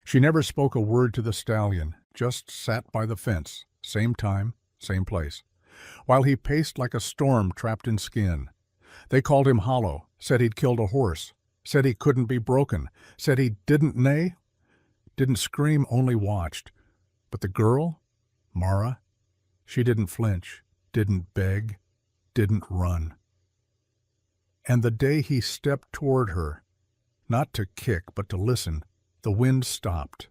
She never spoke a word to the stallion, just sat by the fence, same time, same place, while he paced like a storm trapped in skin. They called him hollow, said he'd killed a horse, said he couldn't be broken, said he didn't neigh, didn't scream, only watched. But the girl, Mara, she didn't flinch, didn't beg, didn't run. And the day he stepped toward her, not to kick but to listen, the wind stopped.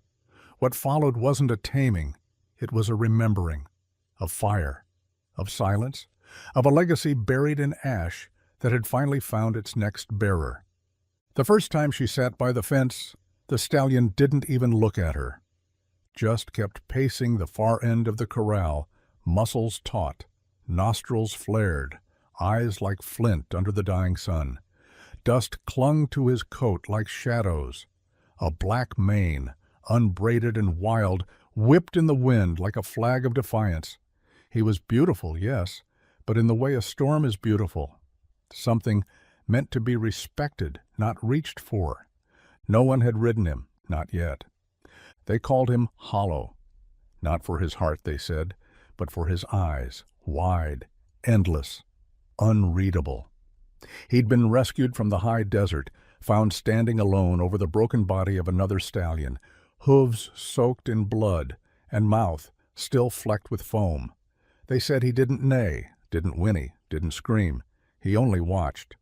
What followed wasn't a taming, it was a remembering, of fire, of silence, of a legacy buried in ash that had finally found its next bearer. The first time she sat by the fence, the stallion didn't even look at her, just kept pacing the far end of the corral, muscles taut, nostrils flared, eyes like flint under the dying sun. Dust clung to his coat like shadows. A black mane, unbraided and wild, whipped in the wind like a flag of defiance. He was beautiful, yes, but in the way a storm is beautiful. Something meant to be respected, not reached for. No one had ridden him, not yet. They called him hollow. Not for his heart, they said, but for his eyes, wide, endless, unreadable. He'd been rescued from the high desert, found standing alone over the broken body of another stallion, hooves soaked in blood, and mouth still flecked with foam. They said he didn't neigh, didn't whinny, didn't scream. He only watched.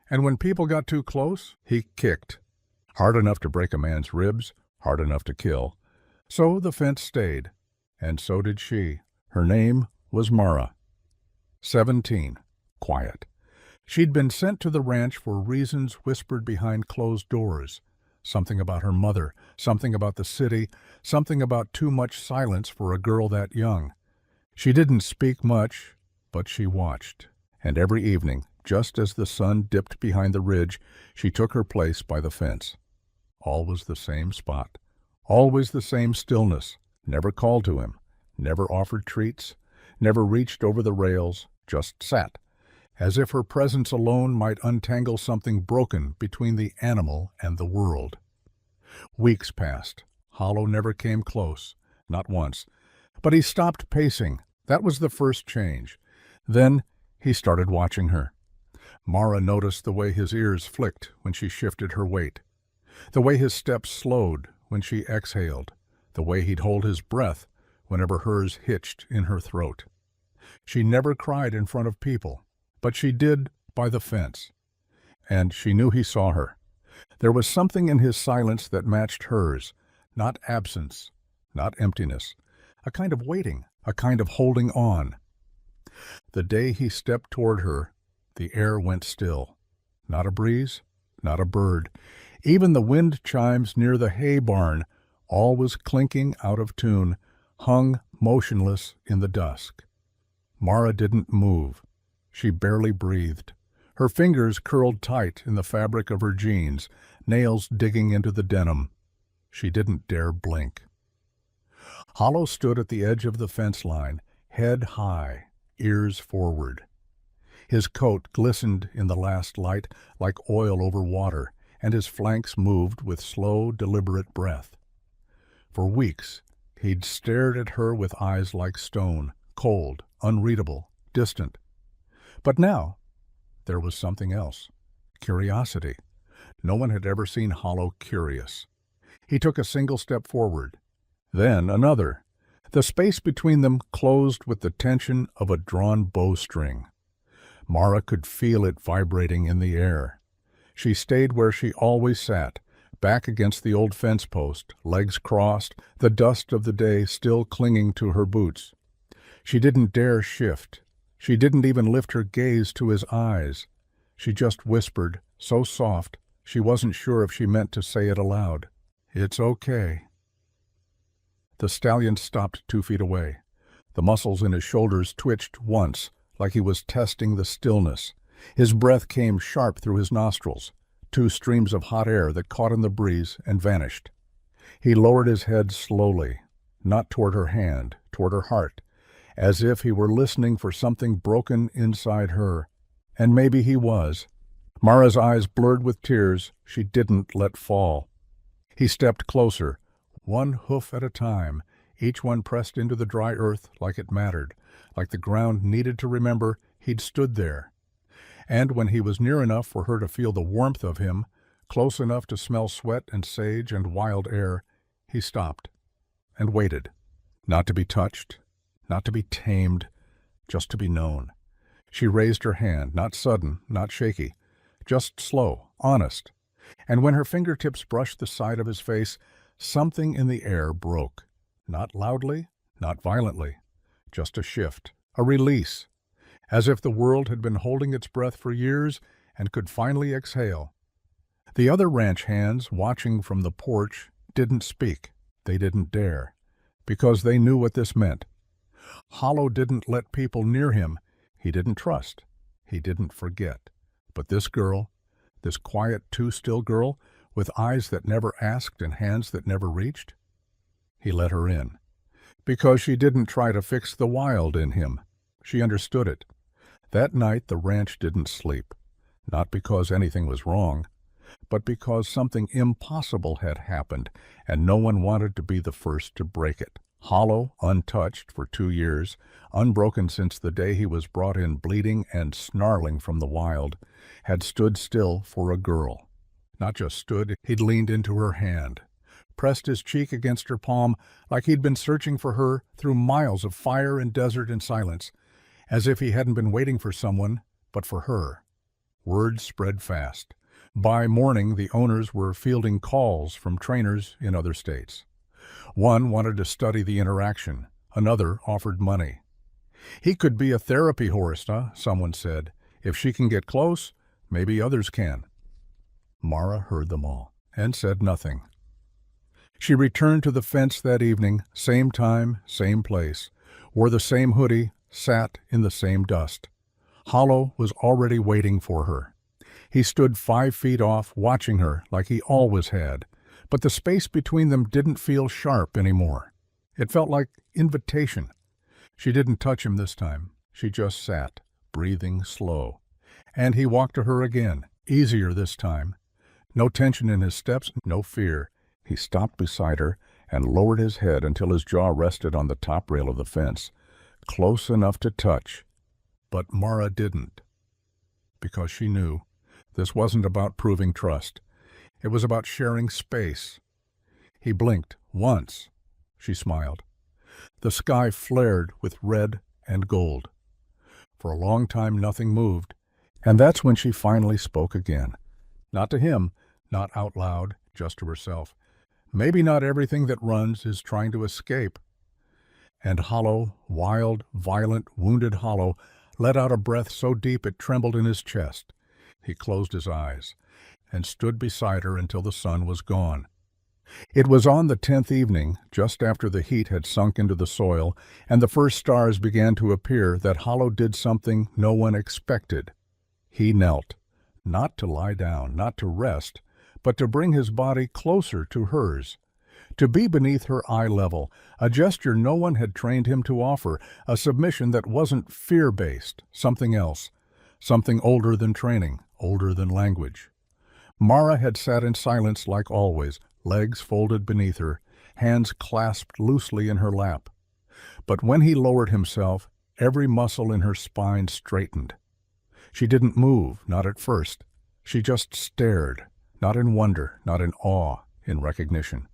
And when people got too close, he kicked. Hard enough to break a man's ribs, hard enough to kill. So the fence stayed, and so did she. Her name was Mara. 17. Quiet. She'd been sent to the ranch for reasons whispered behind closed doors. Something about her mother, something about the city, something about too much silence for a girl that young. She didn't speak much, but she watched. And every evening, just as the sun dipped behind the ridge, she took her place by the fence. Always the same spot. Always the same stillness. Never called to him. Never offered treats. Never reached over the rails. Just sat, as if her presence alone might untangle something broken between the animal and the world. Weeks passed. Hollow never came close, not once. But he stopped pacing. That was the first change. Then he started watching her. Mara noticed the way his ears flicked when she shifted her weight, the way his steps slowed when she exhaled, the way he'd hold his breath whenever hers hitched in her throat. She never cried in front of people, but she did by the fence. And she knew he saw her. There was something in his silence that matched hers, not absence, not emptiness, a kind of waiting, a kind of holding on. The day he stepped toward her, the air went still. Not a breeze, not a bird. Even the wind chimes near the hay barn, all was clinking out of tune, hung motionless in the dusk. Mara didn't move. She barely breathed. Her fingers curled tight in the fabric of her jeans, nails digging into the denim. She didn't dare blink. Hollow stood at the edge of the fence line, head high, ears forward. His coat glistened in the last light like oil over water, and his flanks moved with slow, deliberate breath. For weeks, he'd stared at her with eyes like stone, cold, unreadable, distant. But now, there was something else. Curiosity. No one had ever seen Hollow curious. He took a single step forward. Then another. The space between them closed with the tension of a drawn bowstring. Mara could feel it vibrating in the air. She stayed where she always sat, back against the old fence post, legs crossed, the dust of the day still clinging to her boots. She didn't dare shift. She didn't even lift her gaze to his eyes. She just whispered, so soft, she wasn't sure if she meant to say it aloud. "It's okay." The stallion stopped 2 feet away. The muscles in his shoulders twitched once, like he was testing the stillness. His breath came sharp through his nostrils, 2 streams of hot air that caught in the breeze and vanished. He lowered his head slowly, not toward her hand, toward her heart, as if he were listening for something broken inside her. And maybe he was. Mara's eyes blurred with tears she didn't let fall. He stepped closer, one hoof at a time, each one pressed into the dry earth like it mattered, like the ground needed to remember he'd stood there. And when he was near enough for her to feel the warmth of him, close enough to smell sweat and sage and wild air, he stopped and waited, not to be touched, not to be tamed, just to be known. She raised her hand, not sudden, not shaky, just slow, honest. And when her fingertips brushed the side of his face, something in the air broke. Not loudly, not violently, just a shift, a release, as if the world had been holding its breath for years and could finally exhale. The other ranch hands, watching from the porch, didn't speak. They didn't dare, because they knew what this meant. Hollow didn't let people near him. He didn't trust. He didn't forget. But this girl, this quiet, too-still girl, with eyes that never asked and hands that never reached, he let her in. Because she didn't try to fix the wild in him. She understood it. That night the ranch didn't sleep. Not because anything was wrong, but because something impossible had happened, and no one wanted to be the first to break it. Hollow, untouched for 2 years, unbroken since the day he was brought in bleeding and snarling from the wild, had stood still for a girl. Not just stood, he'd leaned into her hand, pressed his cheek against her palm like he'd been searching for her through miles of fire and desert and silence, as if he hadn't been waiting for someone, but for her. Word spread fast. By morning, the owners were fielding calls from trainers in other states. One wanted to study the interaction. Another offered money. He could be a therapy horse, someone said. If she can get close, maybe others can. Mara heard them all and said nothing. She returned to the fence that evening, same time, same place, wore the same hoodie, sat in the same dust. Hollow was already waiting for her. He stood 5 feet off, watching her like he always had, but the space between them didn't feel sharp anymore. It felt like invitation. She didn't touch him this time. She just sat, breathing slow. And he walked to her again, easier this time. No tension in his steps, no fear. He stopped beside her and lowered his head until his jaw rested on the top rail of the fence, close enough to touch. But Mara didn't, because she knew this wasn't about proving trust. It was about sharing space. He blinked once. She smiled. The sky flared with red and gold. For a long time nothing moved, and that's when she finally spoke again. Not to him, not out loud, just to herself. Maybe not everything that runs is trying to escape. And Hollow, wild, violent, wounded Hollow, let out a breath so deep it trembled in his chest. He closed his eyes and stood beside her until the sun was gone. It was on the 10th evening, just after the heat had sunk into the soil and the first stars began to appear, that Hollow did something no one expected. He knelt, not to lie down, not to rest, but to bring his body closer to hers, to be beneath her eye level, a gesture no one had trained him to offer, a submission that wasn't fear-based, something else, something older than training, older than language. Mara had sat in silence like always, legs folded beneath her, hands clasped loosely in her lap. But when he lowered himself, every muscle in her spine straightened. She didn't move, not at first. She just stared, not in wonder, not in awe, in recognition.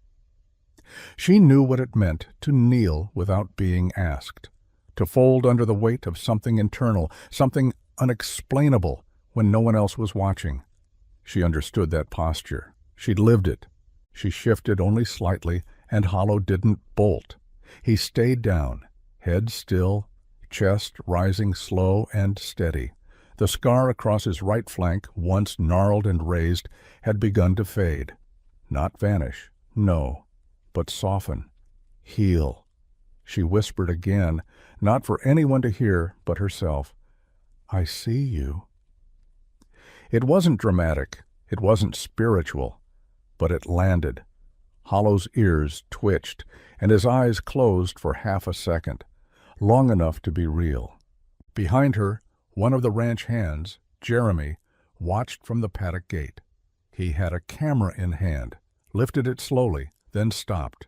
She knew what it meant to kneel without being asked, to fold under the weight of something internal, something unexplainable when no one else was watching. She understood that posture. She'd lived it. She shifted only slightly, and Hollow didn't bolt. He stayed down, head still, chest rising slow and steady. The scar across his right flank, once gnarled and raised, had begun to fade. Not vanish, no, but soften, heal. She whispered again, not for anyone to hear but herself, "I see you." It wasn't dramatic, it wasn't spiritual, but it landed. Hollow's ears twitched, and his eyes closed for half a second, long enough to be real. Behind her, one of the ranch hands, Jeremy, watched from the paddock gate. He had a camera in hand, lifted it slowly, then stopped.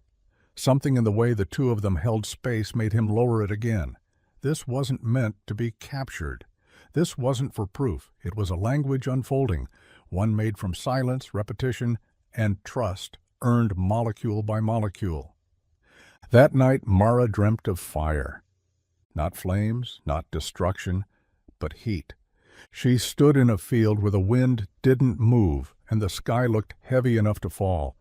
Something in the way the two of them held space made him lower it again. This wasn't meant to be captured. This wasn't for proof. It was a language unfolding, one made from silence, repetition, and trust, earned molecule by molecule. That night Mara dreamt of fire. Not flames, not destruction, but heat. She stood in a field where the wind didn't move and the sky looked heavy enough to fall.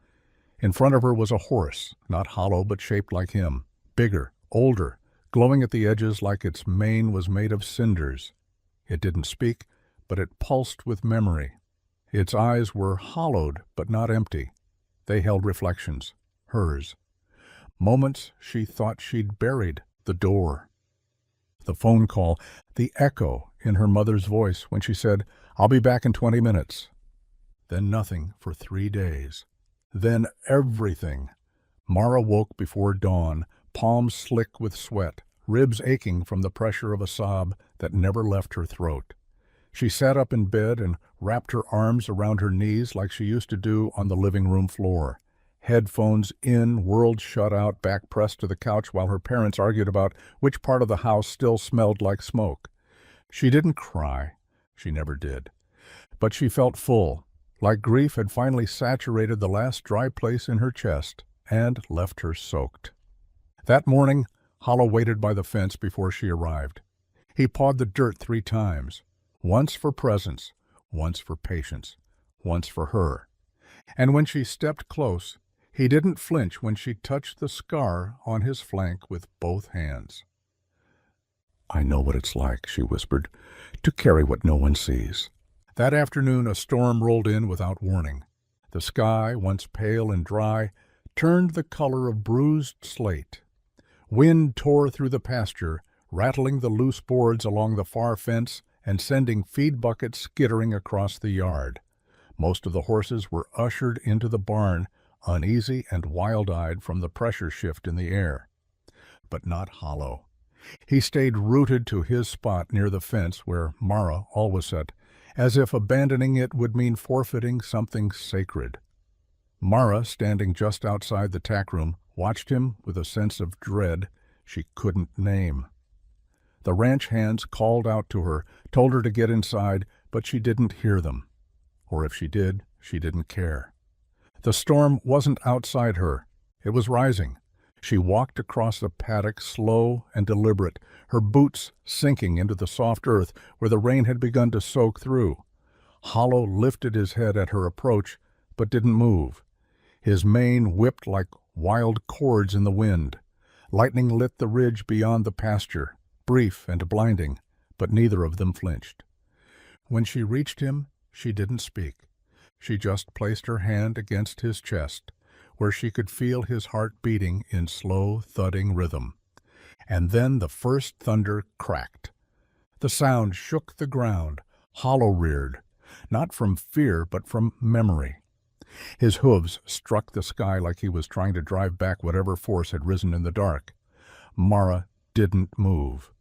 In front of her was a horse, not hollow but shaped like him, bigger, older, glowing at the edges like its mane was made of cinders. It didn't speak, but it pulsed with memory. Its eyes were hollowed but not empty. They held reflections, hers. Moments she thought she'd buried the door. The phone call, the echo in her mother's voice when she said, "I'll be back in 20 minutes." Then nothing for 3 days. Then everything. Mara woke before dawn, palms slick with sweat, ribs aching from the pressure of a sob that never left her throat. She sat up in bed and wrapped her arms around her knees like she used to do on the living room floor. Headphones in, world shut out, back pressed to the couch while her parents argued about which part of the house still smelled like smoke. She didn't cry. She never did. But she felt full, like grief had finally saturated the last dry place in her chest and left her soaked. That morning, Hollow waited by the fence before she arrived. He pawed the dirt 3 times, once for presence, once for patience, once for her. And when she stepped close, he didn't flinch when she touched the scar on his flank with both hands. "I know what it's like," she whispered, "to carry what no one sees." That afternoon a storm rolled in without warning. The sky, once pale and dry, turned the color of bruised slate. Wind tore through the pasture, rattling the loose boards along the far fence and sending feed buckets skittering across the yard. Most of the horses were ushered into the barn, uneasy and wild-eyed from the pressure shift in the air. But not Hollow. He stayed rooted to his spot near the fence where Mara always sat, as if abandoning it would mean forfeiting something sacred. Mara, standing just outside the tack room, watched him with a sense of dread she couldn't name. The ranch hands called out to her, told her to get inside, but she didn't hear them. Or if she did, she didn't care. The storm wasn't outside her. It was rising. She walked across the paddock slow and deliberate, her boots sinking into the soft earth where the rain had begun to soak through. Hollow lifted his head at her approach, but didn't move. His mane whipped like wild cords in the wind. Lightning lit the ridge beyond the pasture, brief and blinding, but neither of them flinched. When she reached him, she didn't speak. She just placed her hand against his chest, where she could feel his heart beating in slow, thudding rhythm. And then the first thunder cracked. The sound shook the ground, Hollow reared, not from fear but from memory. His hooves struck the sky like he was trying to drive back whatever force had risen in the dark. Mara didn't move.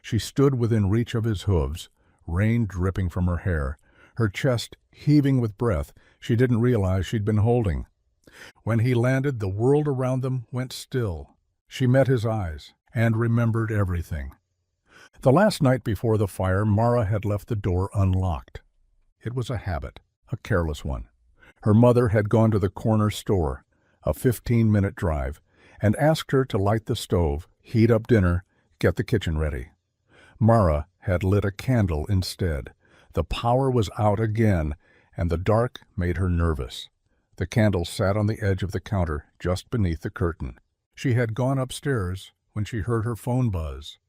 She stood within reach of his hooves, rain dripping from her hair, her chest heaving with breath she didn't realize she'd been holding. When he landed, the world around them went still. She met his eyes and remembered everything. The last night before the fire, Mara had left the door unlocked. It was a habit, a careless one. Her mother had gone to the corner store, a 15-minute drive, and asked her to light the stove, heat up dinner, get the kitchen ready. Mara had lit a candle instead. The power was out again, and the dark made her nervous. The candle sat on the edge of the counter, just beneath the curtain. She had gone upstairs when she heard her phone buzz.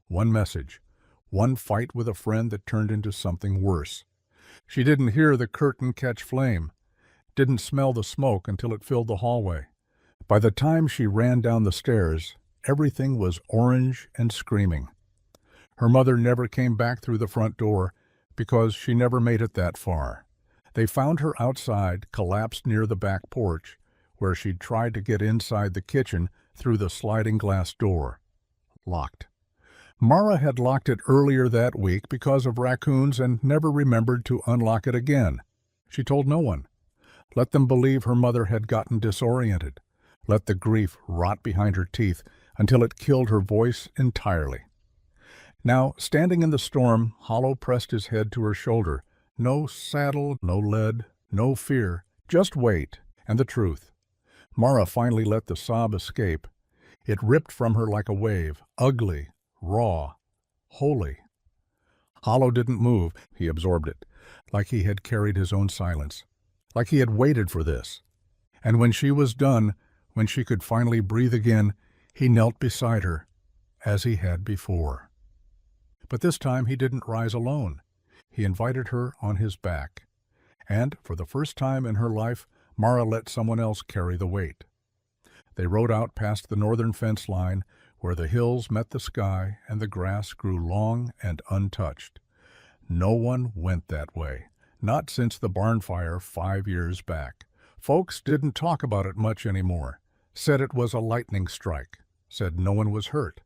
One message, one fight with a friend that turned into something worse. She didn't hear the curtain catch flame, didn't smell the smoke until it filled the hallway. By the time she ran down the stairs, everything was orange and screaming. Her mother never came back through the front door because she never made it that far. They found her outside, collapsed near the back porch, where she'd tried to get inside the kitchen through the sliding glass door. Locked. Mara had locked it earlier that week because of raccoons and never remembered to unlock it again. She told no one. Let them believe her mother had gotten disoriented. let the grief rot behind her teeth until it killed her voice entirely. Now, standing in the storm, Hollow pressed his head to her shoulder. No saddle, no lead, no fear, just weight and the truth. Mara finally let the sob escape. It ripped from her like a wave, ugly, raw, holy. Hollow didn't move. He absorbed it, like he had carried his own silence, like he had waited for this. And when she was done, when she could finally breathe again, he knelt beside her, as he had before. But this time he didn't rise alone. He invited her on his back. And, for the first time in her life, Mara let someone else carry the weight. They rode out past the northern fence line, where the hills met the sky and the grass grew long and untouched. No one went that way, not since the barn fire 5 years back. Folks didn't talk about it much anymore, said it was a lightning strike, said no one was hurt.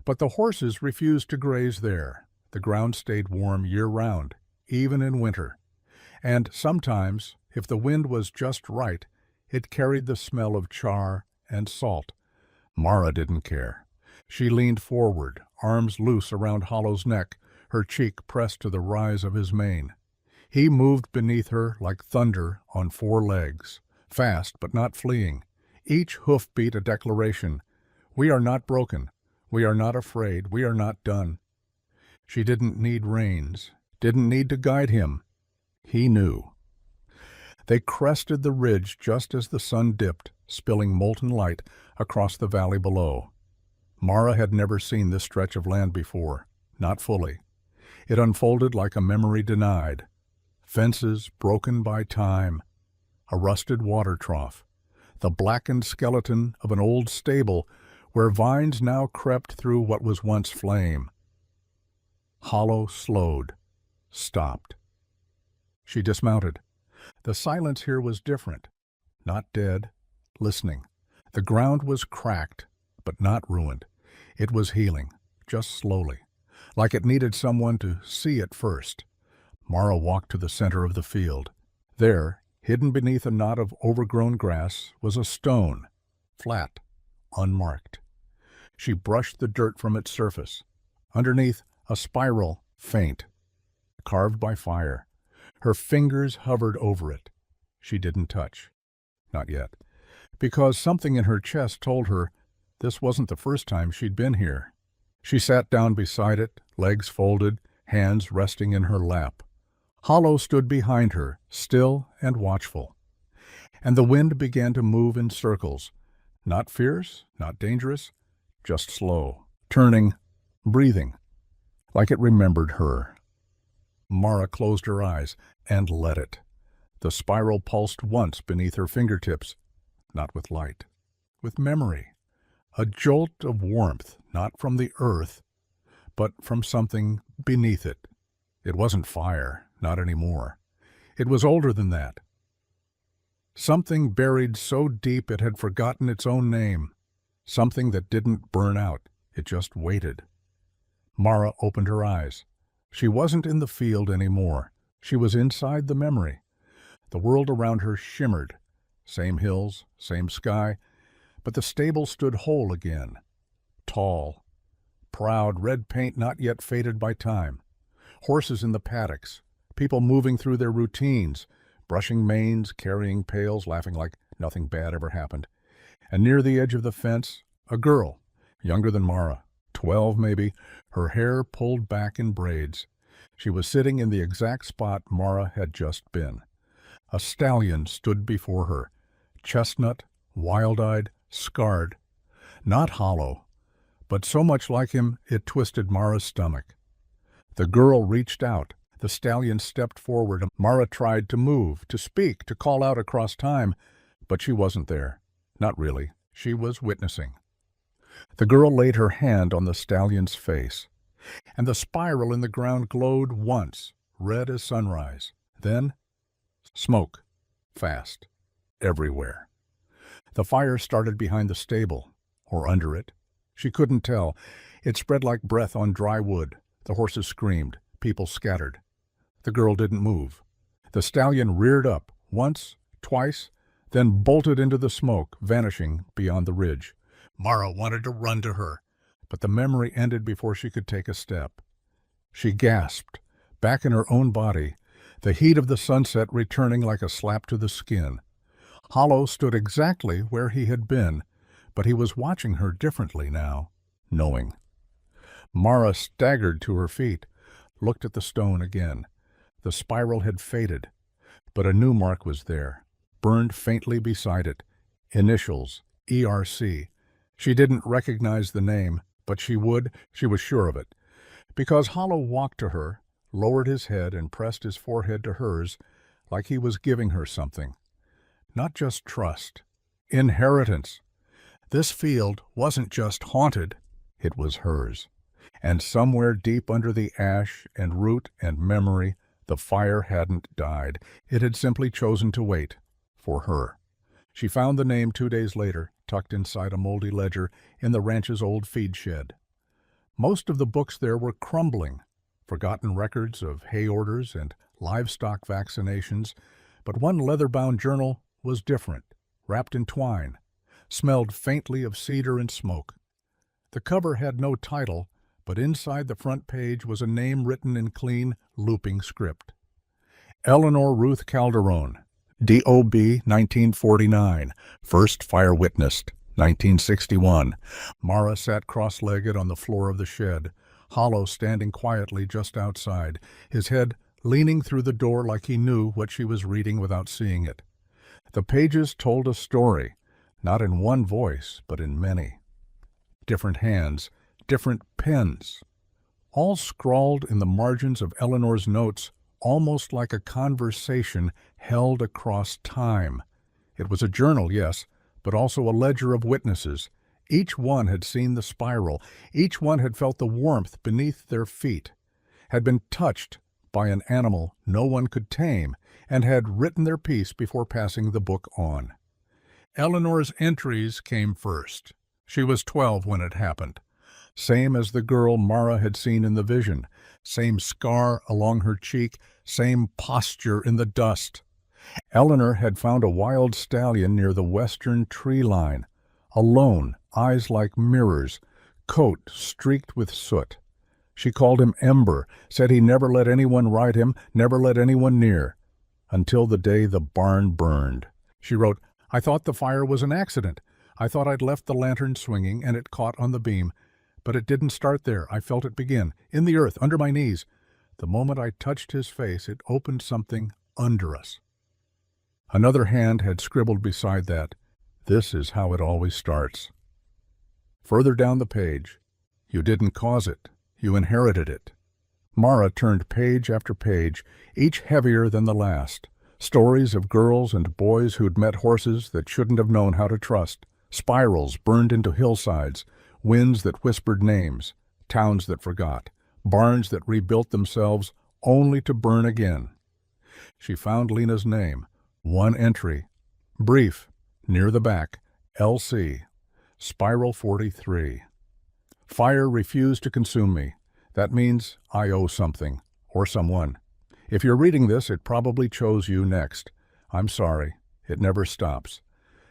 But the horses refused to graze there. The ground stayed warm year-round, even in winter. And sometimes, if the wind was just right, it carried the smell of char and salt. Mara didn't care. She leaned forward, arms loose around Hollow's neck, her cheek pressed to the rise of his mane. He moved beneath her like thunder on 4 legs, fast but not fleeing, each hoofbeat a declaration. We are not broken. We are not afraid. We are not done. She didn't need reins, didn't need to guide him. He knew. They crested the ridge just as the sun dipped, spilling molten light across the valley below. Mara had never seen this stretch of land before, not fully. It unfolded like a memory denied. Fences broken by time, a rusted water trough, the blackened skeleton of an old stable where vines now crept through what was once flame. Hollow slowed, stopped. She dismounted. The silence here was different. Not dead, listening. The ground was cracked, but not ruined. It was healing, just slowly, like it needed someone to see it first. Mara walked to the center of the field. There, hidden beneath a knot of overgrown grass, was a stone, flat, unmarked. She brushed the dirt from its surface. Underneath, a spiral, faint, carved by fire. Her fingers hovered over it. She didn't touch. Not yet. Because something in her chest told her this wasn't the first time she'd been here. She sat down beside it, legs folded, hands resting in her lap. Hollow stood behind her, still and watchful. And the wind began to move in circles. Not fierce, not dangerous, just slow, turning, breathing, like it remembered her. Mara closed her eyes and let it. The spiral pulsed once beneath her fingertips, not with light, with memory. A jolt of warmth, not from the earth, but from something beneath it. It wasn't fire, not anymore. It was older than that. Something buried so deep it had forgotten its own name. Something that didn't burn out. It just waited. Mara opened her eyes. She wasn't in the field anymore. She was inside the memory. The world around her shimmered. Same hills, same sky, but the stable stood whole again. Tall, proud, red paint not yet faded by time. Horses in the paddocks, people moving through their routines, brushing manes, carrying pails, laughing like nothing bad ever happened. And near the edge of the fence, a girl, younger than Mara, 12 maybe, her hair pulled back in braids. She was sitting in the exact spot Mara had just been. A stallion stood before her, chestnut, wild-eyed, scarred. Not hollow, but so much like him it twisted Mara's stomach. The girl reached out. The stallion stepped forward. Mara tried to move, to speak, to call out across time, but she wasn't there. Not really. She was witnessing. The girl laid her hand on the stallion's face, and the spiral in the ground glowed once, red as sunrise. Then, smoke, fast, everywhere. The fire started behind the stable, or under it. She couldn't tell. It spread like breath on dry wood. The horses screamed. People scattered. The girl didn't move. The stallion reared up, once, twice, then bolted into the smoke, vanishing beyond the ridge. Mara wanted to run to her, but the memory ended before she could take a step. She gasped, back in her own body, the heat of the sunset returning like a slap to the skin. Hollow stood exactly where he had been, but he was watching her differently now, knowing. Mara staggered to her feet, looked at the stone again. The spiral had faded, but a new mark was there, burned faintly beside it. Initials, ERC. She didn't recognize the name, but she would, she was sure of it. Because Hollow walked to her, lowered his head and pressed his forehead to hers, like he was giving her something. Not just trust, inheritance. This field wasn't just haunted, it was hers. And somewhere deep under the ash and root and memory, the fire hadn't died. It had simply chosen to wait for her. She found the name 2 days later, tucked inside a moldy ledger in the ranch's old feed shed. Most of the books there were crumbling, forgotten records of hay orders and livestock vaccinations, but one leather-bound journal was different, wrapped in twine, smelled faintly of cedar and smoke. The cover had no title, but inside the front page was a name written in clean, looping script. Eleanor Ruth Calderon, D.O.B. 1949, first fire witnessed, 1961. Mara sat cross-legged on the floor of the shed, Hollow standing quietly just outside, his head leaning through the door like he knew what she was reading without seeing it. The pages told a story, not in one voice, but in many. Different hands, different pens, all scrawled in the margins of Eleanor's notes, almost like a conversation held across time. It was a journal, yes, but also a ledger of witnesses. Each one had seen the spiral. Each one had felt the warmth beneath their feet, had been touched by an animal no one could tame, and had written their piece before passing the book on. Eleanor's entries came first. She was 12 when it happened. Same as the girl Mara had seen in the vision, same scar along her cheek, same posture in the dust. Eleanor had found a wild stallion near the western tree line, alone, eyes like mirrors, coat streaked with soot. She called him Ember, said he never let anyone ride him, never let anyone near, until the day the barn burned. She wrote, "I thought the fire was an accident. I thought I'd left the lantern swinging and it caught on the beam. But it didn't start there. I felt it begin, in the earth, under my knees. The moment I touched his face, it opened something under us." Another hand had scribbled beside that, "This is how it always starts." Further down the page, "You didn't cause it. You inherited it." Mara turned page after page, each heavier than the last. Stories of girls and boys who'd met horses that shouldn't have known how to trust, spirals burned into hillsides, winds that whispered names, towns that forgot, barns that rebuilt themselves only to burn again. She found Lena's name, one entry, brief, near the back, LC, Spiral 43. "Fire refused to consume me. That means I owe something, or someone. If you're reading this, it probably chose you next. I'm sorry, it never stops.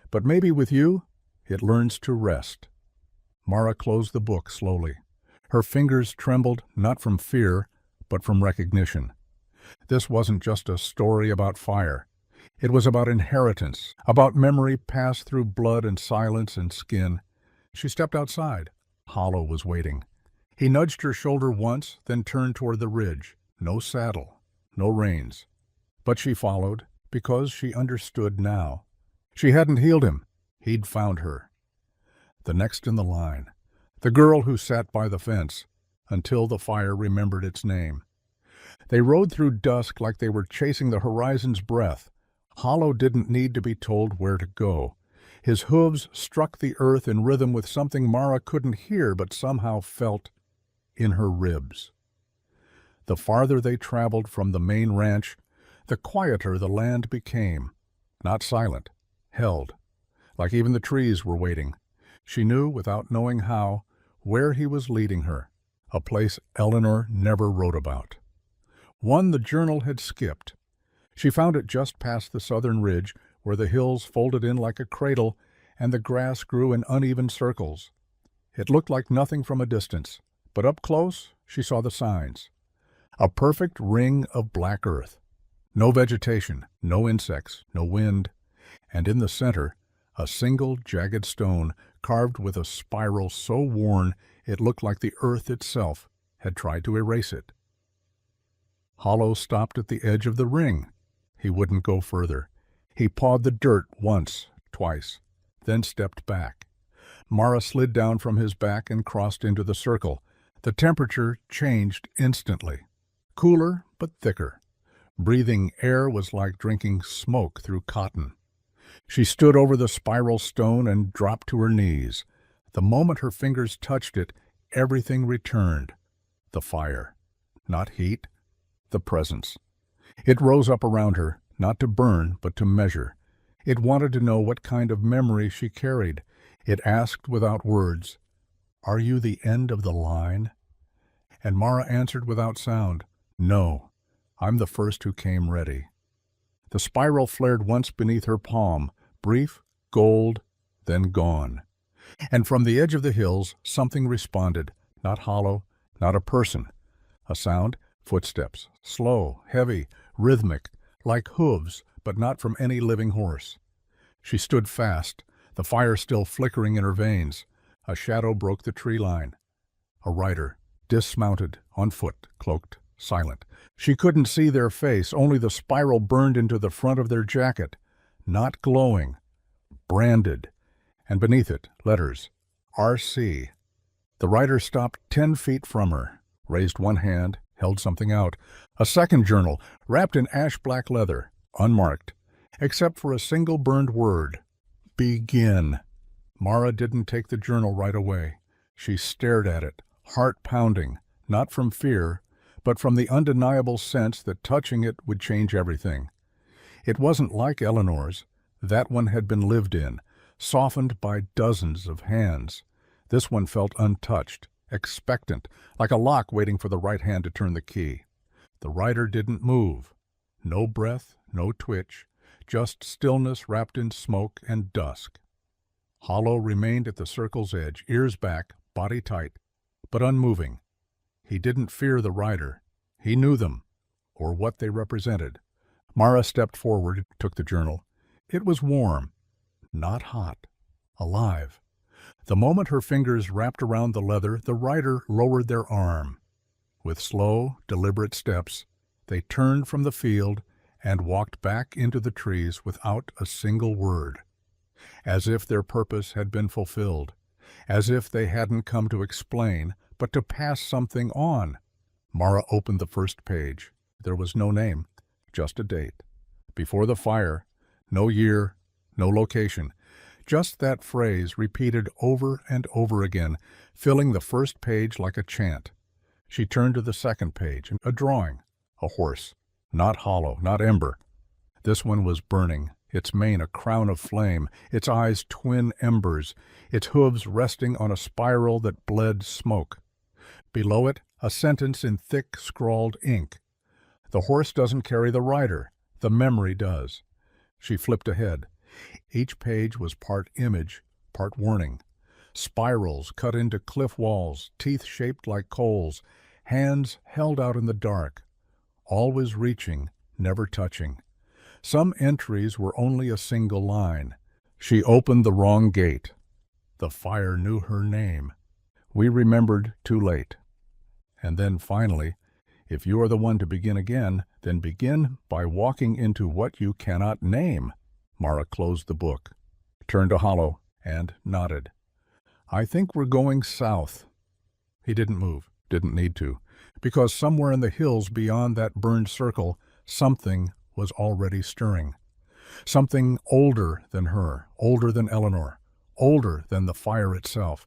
But maybe with you, it learns to rest." Mara closed the book slowly. Her fingers trembled not from fear, but from recognition. This wasn't just a story about fire. It was about inheritance, about memory passed through blood and silence and skin. She stepped outside. Hollow was waiting. He nudged her shoulder once, then turned toward the ridge. No saddle, no reins. But she followed, because she understood now. She hadn't healed him. He'd found her. The next in the line, the girl who sat by the fence, until the fire remembered its name. They rode through dusk like they were chasing the horizon's breath. Hollow didn't need to be told where to go. His hooves struck the earth in rhythm with something Mara couldn't hear but somehow felt in her ribs. The farther they traveled from the main ranch, the quieter the land became. Not silent, held, like even the trees were waiting. She knew, without knowing how, where he was leading her, a place Eleanor never wrote about. One the journal had skipped. She found it just past the southern ridge, where the hills folded in like a cradle and the grass grew in uneven circles. It looked like nothing from a distance, but up close she saw the signs. A perfect ring of black earth. No vegetation, no insects, no wind, and in the center, a single jagged stone carved with a spiral so worn it looked like the earth itself had tried to erase it. Hollow stopped at the edge of the ring. He wouldn't go further. He pawed the dirt once, twice, then stepped back. Mara slid down from his back and crossed into the circle. The temperature changed instantly. Cooler, but thicker. Breathing air was like drinking smoke through cotton. She stood over the spiral stone and dropped to her knees. The moment her fingers touched it, everything returned. The fire. Not heat. The presence. It rose up around her, not to burn, but to measure. It wanted to know what kind of memory she carried. It asked without words, "Are you the end of the line?" And Mara answered without sound, "No, I'm the first who came ready." The spiral flared once beneath her palm, brief, gold, then gone. And from the edge of the hills, something responded, not hollow, not a person. A sound, footsteps, slow, heavy, rhythmic, like hooves, but not from any living horse. She stood fast, the fire still flickering in her veins. A shadow broke the tree line. A rider, dismounted, on foot, cloaked, silent. She couldn't see their face, only the spiral burned into the front of their jacket. Not glowing, branded, and beneath it, letters, R.C. The rider stopped 10 feet from her, raised one hand, held something out. A second journal, wrapped in ash-black leather, unmarked, except for a single burned word. Begin. Mara didn't take the journal right away. She stared at it, heart pounding, not from fear, but from the undeniable sense that touching it would change everything. It wasn't like Eleanor's. That one had been lived in, softened by dozens of hands. This one felt untouched, expectant, like a lock waiting for the right hand to turn the key. The rider didn't move. No breath, no twitch, just stillness wrapped in smoke and dusk. Hollow remained at the circle's edge, ears back, body tight, but unmoving. He didn't fear the rider. He knew them, or what they represented. Mara stepped forward, took the journal. It was warm, not hot, alive. The moment her fingers wrapped around the leather, the rider lowered their arm. With slow, deliberate steps, they turned from the field and walked back into the trees without a single word, as if their purpose had been fulfilled, as if they hadn't come to explain, but to pass something on. Mara opened the first page. There was no name, just a date. Before the fire, no year, no location, just that phrase repeated over and over again, filling the first page like a chant. She turned to the second page, a drawing, a horse, not hollow, not ember. This one was burning, its mane a crown of flame, its eyes twin embers, its hooves resting on a spiral that bled smoke. Below it, a sentence in thick, scrawled ink. The horse doesn't carry the rider, the memory does. She flipped ahead. Each page was part image, part warning. Spirals cut into cliff walls, teeth shaped like coals, hands held out in the dark, always reaching, never touching. Some entries were only a single line. She opened the wrong gate. The fire knew her name. We remembered too late. And then finally, if you are the one to begin again, then begin by walking into what you cannot name. Mara closed the book, turned to Hollow, and nodded. I think we're going south. He didn't move, didn't need to, because somewhere in the hills beyond that burned circle, something was already stirring. Something older than her, older than Eleanor, older than the fire itself.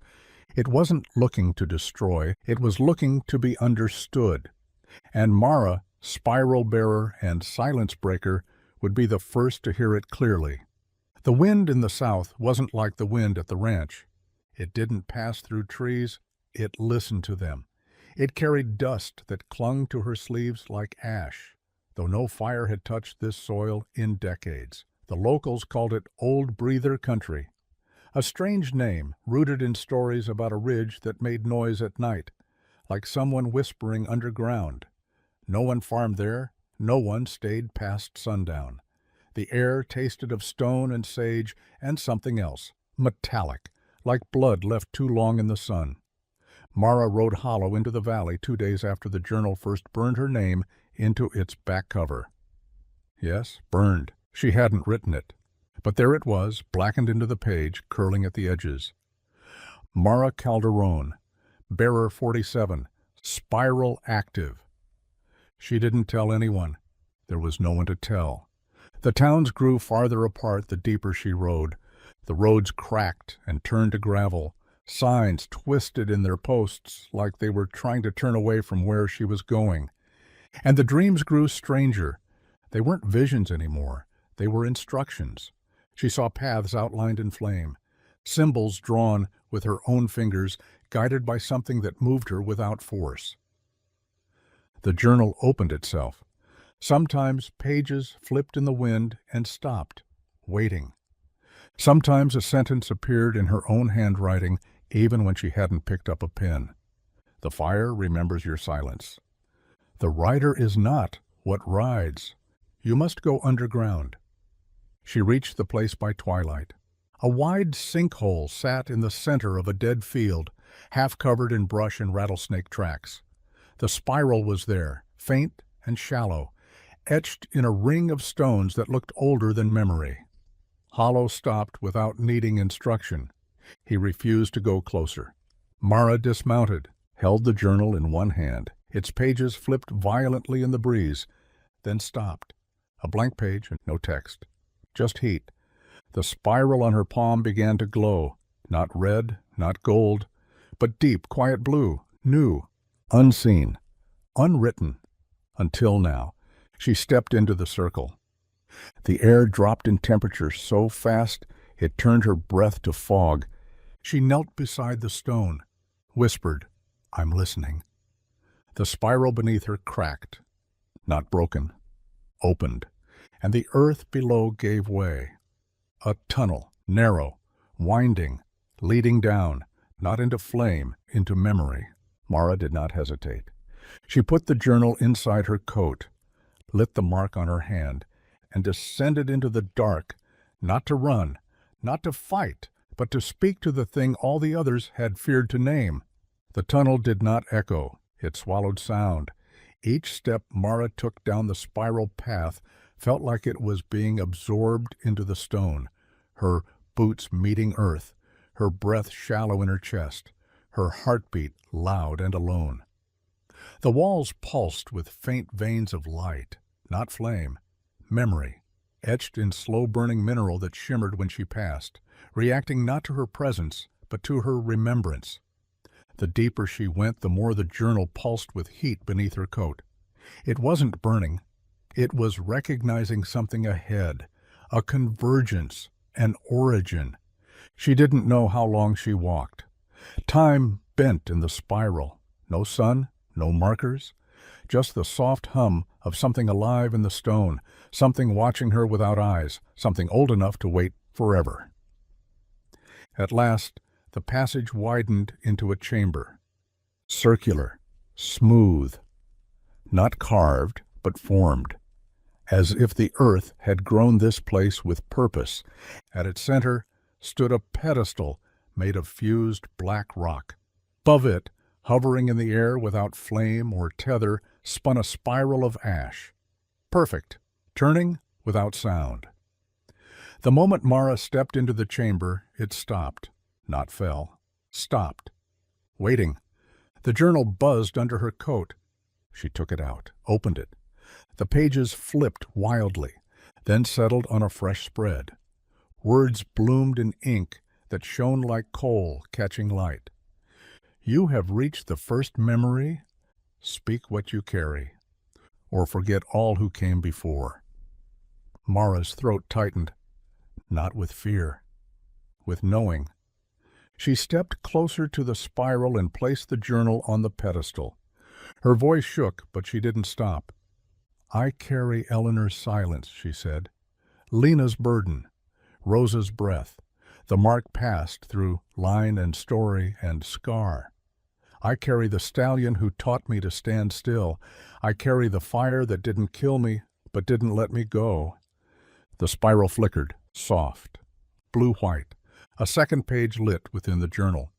It wasn't looking to destroy, it was looking to be understood. And Mara, spiral bearer and silence breaker, would be the first to hear it clearly. The wind in the south wasn't like the wind at the ranch. It didn't pass through trees, it listened to them. It carried dust that clung to her sleeves like ash, though no fire had touched this soil in decades. The locals called it Old Breather Country, a strange name rooted in stories about a ridge that made noise at night, like someone whispering underground. No one farmed there, no one stayed past sundown. The air tasted of stone and sage and something else, metallic, like blood left too long in the sun. Mara rode Hollow into the valley 2 days after the journal first burned her name into its back cover. Yes, burned. She hadn't written it. But there it was, blackened into the page, curling at the edges. Mara Calderon, bearer 47, spiral active. She didn't tell anyone. There was no one to tell. The towns grew farther apart the deeper she rode. The roads cracked and turned to gravel. Signs twisted in their posts like they were trying to turn away from where she was going. And the dreams grew stranger. They weren't visions anymore. They were instructions. She saw paths outlined in flame, symbols drawn with her own fingers, guided by something that moved her without force. The journal opened itself. Sometimes pages flipped in the wind and stopped, waiting. Sometimes a sentence appeared in her own handwriting, even when she hadn't picked up a pen. The fire remembers your silence. The rider is not what rides. You must go underground. She reached the place by twilight. A wide sinkhole sat in the center of a dead field, half covered in brush and rattlesnake tracks. The spiral was there, faint and shallow, etched in a ring of stones that looked older than memory. Hollow stopped without needing instruction. He refused to go closer. Mara dismounted, held the journal in one hand. Its pages flipped violently in the breeze, then stopped. A blank page and no text, just heat. The spiral on her palm began to glow, not red, not gold, but deep, quiet blue, new, unseen, unwritten. Until now, she stepped into the circle. The air dropped in temperature so fast it turned her breath to fog. She knelt beside the stone, whispered, "I'm listening." The spiral beneath her cracked, not broken, opened, and the earth below gave way. A tunnel, narrow, winding, leading down, not into flame, into memory. Mara did not hesitate. She put the journal inside her coat, lit the mark on her hand, and descended into the dark, not to run, not to fight, but to speak to the thing all the others had feared to name. The tunnel did not echo. It swallowed sound. Each step Mara took down the spiral path felt like it was being absorbed into the stone, her boots meeting earth, her breath shallow in her chest, her heartbeat loud and alone. The walls pulsed with faint veins of light, not flame, memory, etched in slow-burning mineral that shimmered when she passed, reacting not to her presence, but to her remembrance. The deeper she went, the more the journal pulsed with heat beneath her coat. It wasn't burning. It was recognizing something ahead, a convergence, an origin. She didn't know how long she walked. Time bent in the spiral. No sun, no markers, just the soft hum of something alive in the stone, something watching her without eyes, something old enough to wait forever. At last, the passage widened into a chamber. Circular, smooth, not carved, but formed, as if the earth had grown this place with purpose. At its center stood a pedestal made of fused black rock. Above it, hovering in the air without flame or tether, spun a spiral of ash. Perfect, turning without sound. The moment Mara stepped into the chamber, it stopped, not fell, stopped, waiting. The journal buzzed under her coat. She took it out, opened it. The pages flipped wildly, then settled on a fresh spread. Words bloomed in ink that shone like coal catching light. You have reached the first memory. Speak what you carry, or forget all who came before. Mara's throat tightened, not with fear, with knowing. She stepped closer to the spiral and placed the journal on the pedestal. Her voice shook, but she didn't stop. I carry Eleanor's silence, she said. Lena's burden, Rosa's breath, the mark passed through line and story and scar. I carry the stallion who taught me to stand still. I carry the fire that didn't kill me, but didn't let me go. The spiral flickered, soft, blue-white, a second page lit within the journal.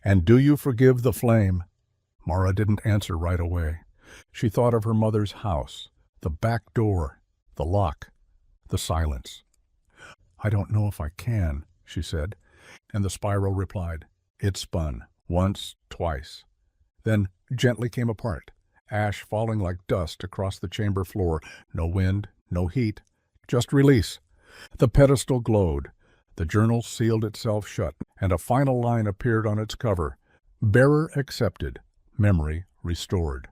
And do you forgive the flame? Mara didn't answer right away. She thought of her mother's house, the back door, the lock, the silence. I don't know if I can, she said, and the spiral replied. It spun, once, twice. Then gently came apart, ash falling like dust across the chamber floor. No wind, no heat, just release. The pedestal glowed. The journal sealed itself shut, and a final line appeared on its cover. Bearer accepted, memory restored.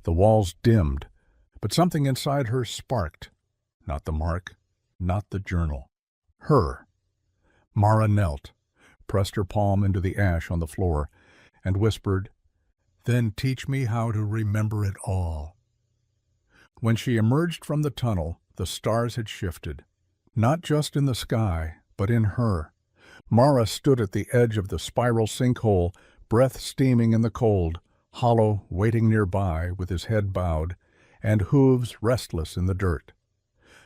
The walls dimmed, but something inside her sparked. Not the mark, not the journal. Her. Mara knelt, pressed her palm into the ash on the floor, and whispered, "Then teach me how to remember it all." When she emerged from the tunnel, the stars had shifted. Not just in the sky, but in her. Mara stood at the edge of the spiral sinkhole, breath steaming in the cold, Hollow waiting nearby with his head bowed, and hooves restless in the dirt.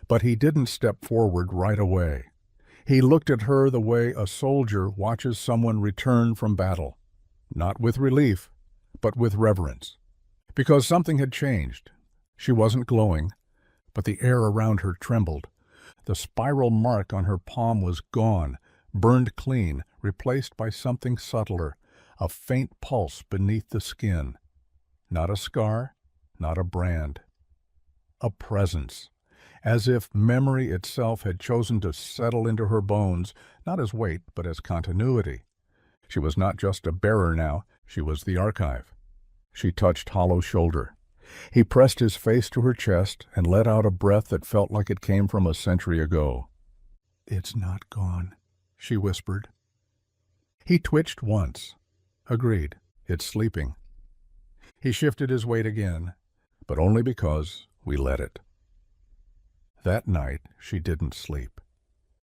But he didn't step forward right away. He looked at her the way a soldier watches someone return from battle, not with relief, but with reverence. Because something had changed. She wasn't glowing, but the air around her trembled. The spiral mark on her palm was gone, burned clean, replaced by something subtler, a faint pulse beneath the skin. Not a scar, not a brand. A presence, as if memory itself had chosen to settle into her bones, not as weight, but as continuity. She was not just a bearer now, she was the archive. She touched Hollow's shoulder. He pressed his face to her chest and let out a breath that felt like it came from a century ago. "It's not gone," she whispered. He twitched once. Agreed, it's sleeping. He shifted his weight again, but only because we let it. That night, she didn't sleep.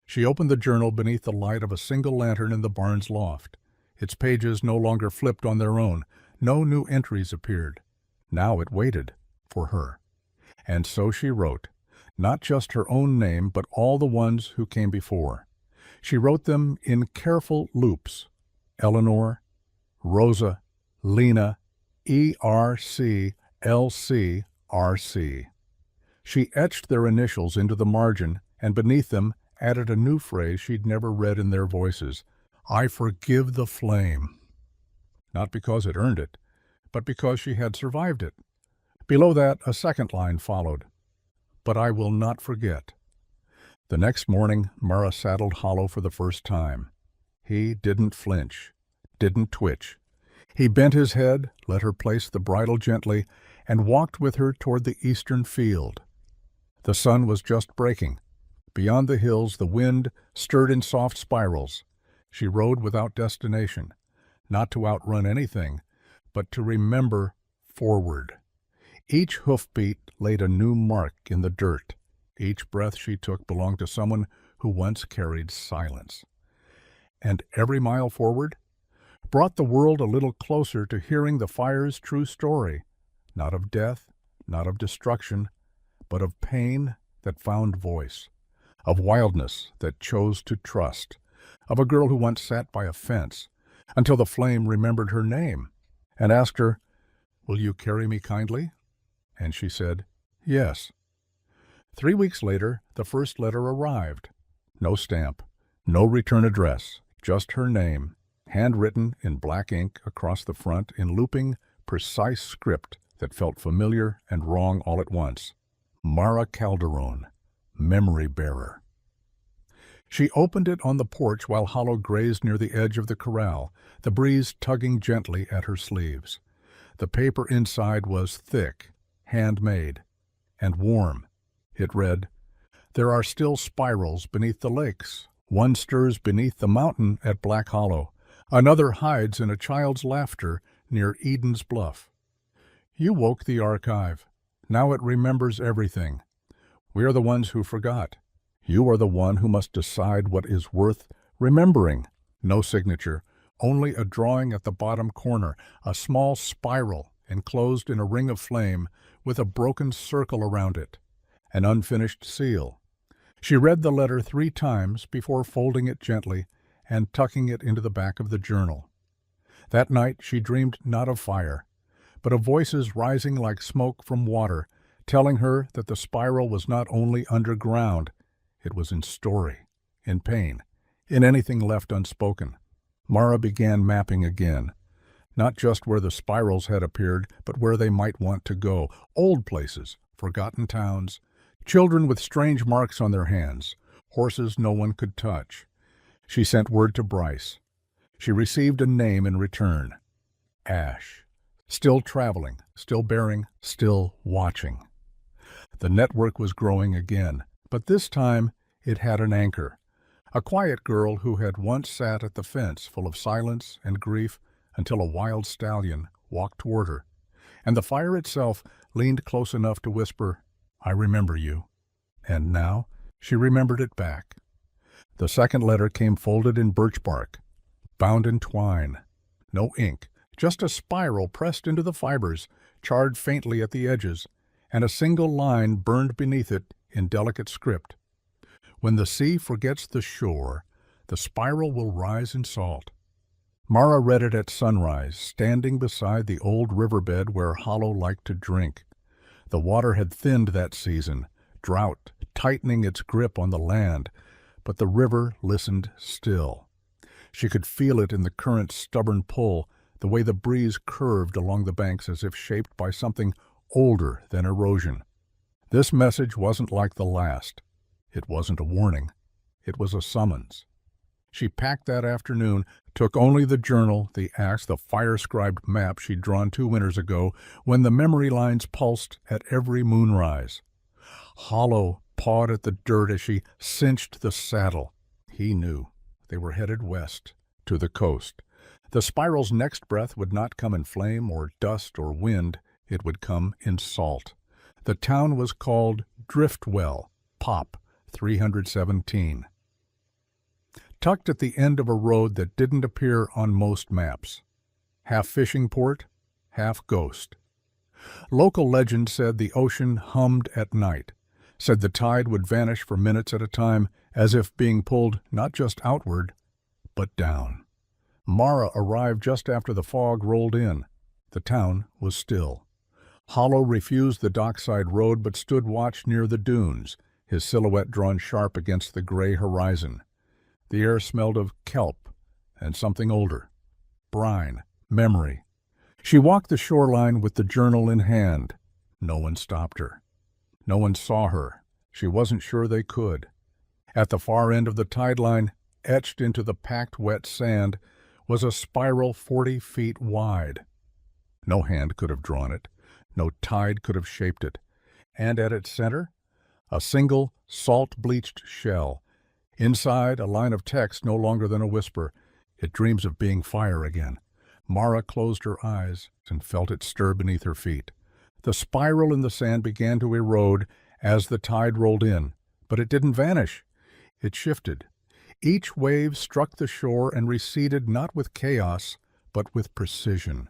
She opened the journal beneath the light of a single lantern in the barn's loft. Its pages no longer flipped on their own. No new entries appeared. Now it waited for her. And so she wrote, not just her own name, but all the ones who came before. She wrote them in careful loops. Eleanor, Rosa, Lena, E.R.C., L.C., R.C. She etched their initials into the margin, and beneath them added a new phrase she'd never read in their voices. "I forgive the flame." Not because it earned it, but because she had survived it. Below that, a second line followed. "But I will not forget." The next morning, Mara saddled Hollow for the first time. He didn't flinch, didn't twitch. He bent his head, let her place the bridle gently, and walked with her toward the eastern field. The sun was just breaking. Beyond the hills, the wind stirred in soft spirals. She rode without destination, not to outrun anything, but to remember forward. Each hoofbeat laid a new mark in the dirt. Each breath she took belonged to someone who once carried silence. And every mile forward brought the world a little closer to hearing the fire's true story, not of death, not of destruction, but of pain that found voice, of wildness that chose to trust, of a girl who once sat by a fence until the flame remembered her name and asked her, "Will you carry me kindly?" And she said, "Yes." 3 weeks later, the first letter arrived. No stamp, no return address, just her name, handwritten in black ink across the front in looping, precise script that felt familiar and wrong all at once. Mara Calderon, memory bearer. She opened it on the porch while Hollow grazed near the edge of the corral, the breeze tugging gently at her sleeves. The paper inside was thick, handmade, and warm. It read, "There are still spirals beneath the lakes. One stirs beneath the mountain at Black Hollow. Another hides in a child's laughter near Eden's Bluff. You woke the archive. Now it remembers everything. We are the ones who forgot. You are the one who must decide what is worth remembering. No signature, only a drawing at the bottom corner, a small spiral enclosed in a ring of flame with a broken circle around it, an unfinished seal. She read the letter 3 times before folding it gently and tucking it into the back of the journal. That night she dreamed not of fire, but of voices rising like smoke from water, telling her that the spiral was not only underground, it was in story, in pain, in anything left unspoken. Mara began mapping again, not just where the spirals had appeared, but where they might want to go. Old places, forgotten towns, children with strange marks on their hands, horses no one could touch. She sent word to Bryce. She received a name in return. Ash. Still traveling, still bearing, still watching. The network was growing again, but this time it had an anchor. A quiet girl who had once sat at the fence full of silence and grief until a wild stallion walked toward her, and the fire itself leaned close enough to whisper, "I remember you." And now she remembered it back. The second letter came folded in birch bark, bound in twine. No ink, just a spiral pressed into the fibers, charred faintly at the edges, and a single line burned beneath it in delicate script. When the sea forgets the shore, the spiral will rise in salt. Mara read it at sunrise, standing beside the old riverbed where Hollow liked to drink. The water had thinned that season, drought tightening its grip on the land, but the river listened still. She could feel it in the current's stubborn pull, the way the breeze curved along the banks as if shaped by something older than erosion. This message wasn't like the last. It wasn't a warning. It was a summons. She packed that afternoon, took only the journal, the axe, the fire-scribed map she'd drawn 2 winters ago, when the memory lines pulsed at every moonrise. Hollow pawed at the dirt as she cinched the saddle. He knew. They were headed west, to the coast. The spiral's next breath would not come in flame or dust or wind. It would come in salt. The town was called Driftwell, Pop 317. Tucked at the end of a road that didn't appear on most maps. Half fishing port, half ghost. Local legend said the ocean hummed at night, said the tide would vanish for minutes at a time, as if being pulled not just outward, but down. Mara arrived just after the fog rolled in. The town was still. Hollow refused the dockside road but stood watch near the dunes, his silhouette drawn sharp against the gray horizon. The air smelled of kelp and something older. Brine, memory. She walked the shoreline with the journal in hand. No one stopped her. No one saw her. She wasn't sure they could. At the far end of the tide line, etched into the packed wet sand, was a spiral 40 feet wide. No hand could have drawn it. No tide could have shaped it. And at its center, a single salt-bleached shell. Inside, a line of text no longer than a whisper. It dreams of being fire again. Mara closed her eyes and felt it stir beneath her feet. The spiral in the sand began to erode as the tide rolled in, but it didn't vanish. It shifted. Each wave struck the shore and receded not with chaos, but with precision.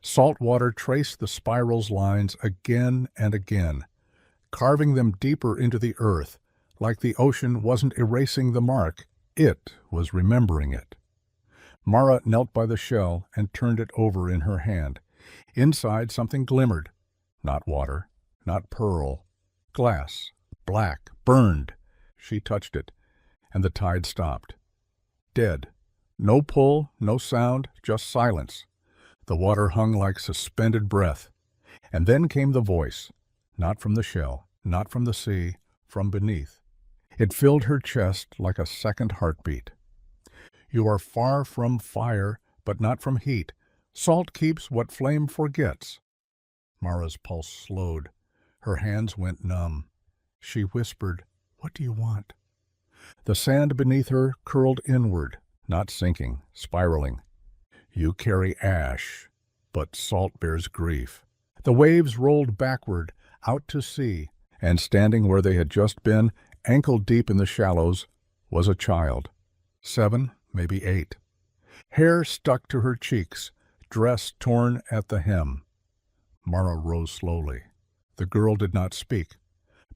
Salt water traced the spiral's lines again and again, carving them deeper into the earth, like the ocean wasn't erasing the mark, it was remembering it. Mara knelt by the shell and turned it over in her hand. Inside something glimmered. Not water, not pearl. Glass, black, burned. She touched it, and the tide stopped. Dead. No pull, no sound, just silence. The water hung like suspended breath. And then came the voice, not from the shell, not from the sea, from beneath. It filled her chest like a second heartbeat. You are far from fire, but not from heat. Salt keeps what flame forgets. Mara's pulse slowed. Her hands went numb. She whispered, "What do you want?" The sand beneath her curled inward, not sinking, spiraling. You carry ash, but salt bears grief. The waves rolled backward, out to sea, and standing where they had just been, ankle-deep in the shallows, was a child. 7, maybe 8. Hair stuck to her cheeks, dress torn at the hem. Mara rose slowly. The girl did not speak,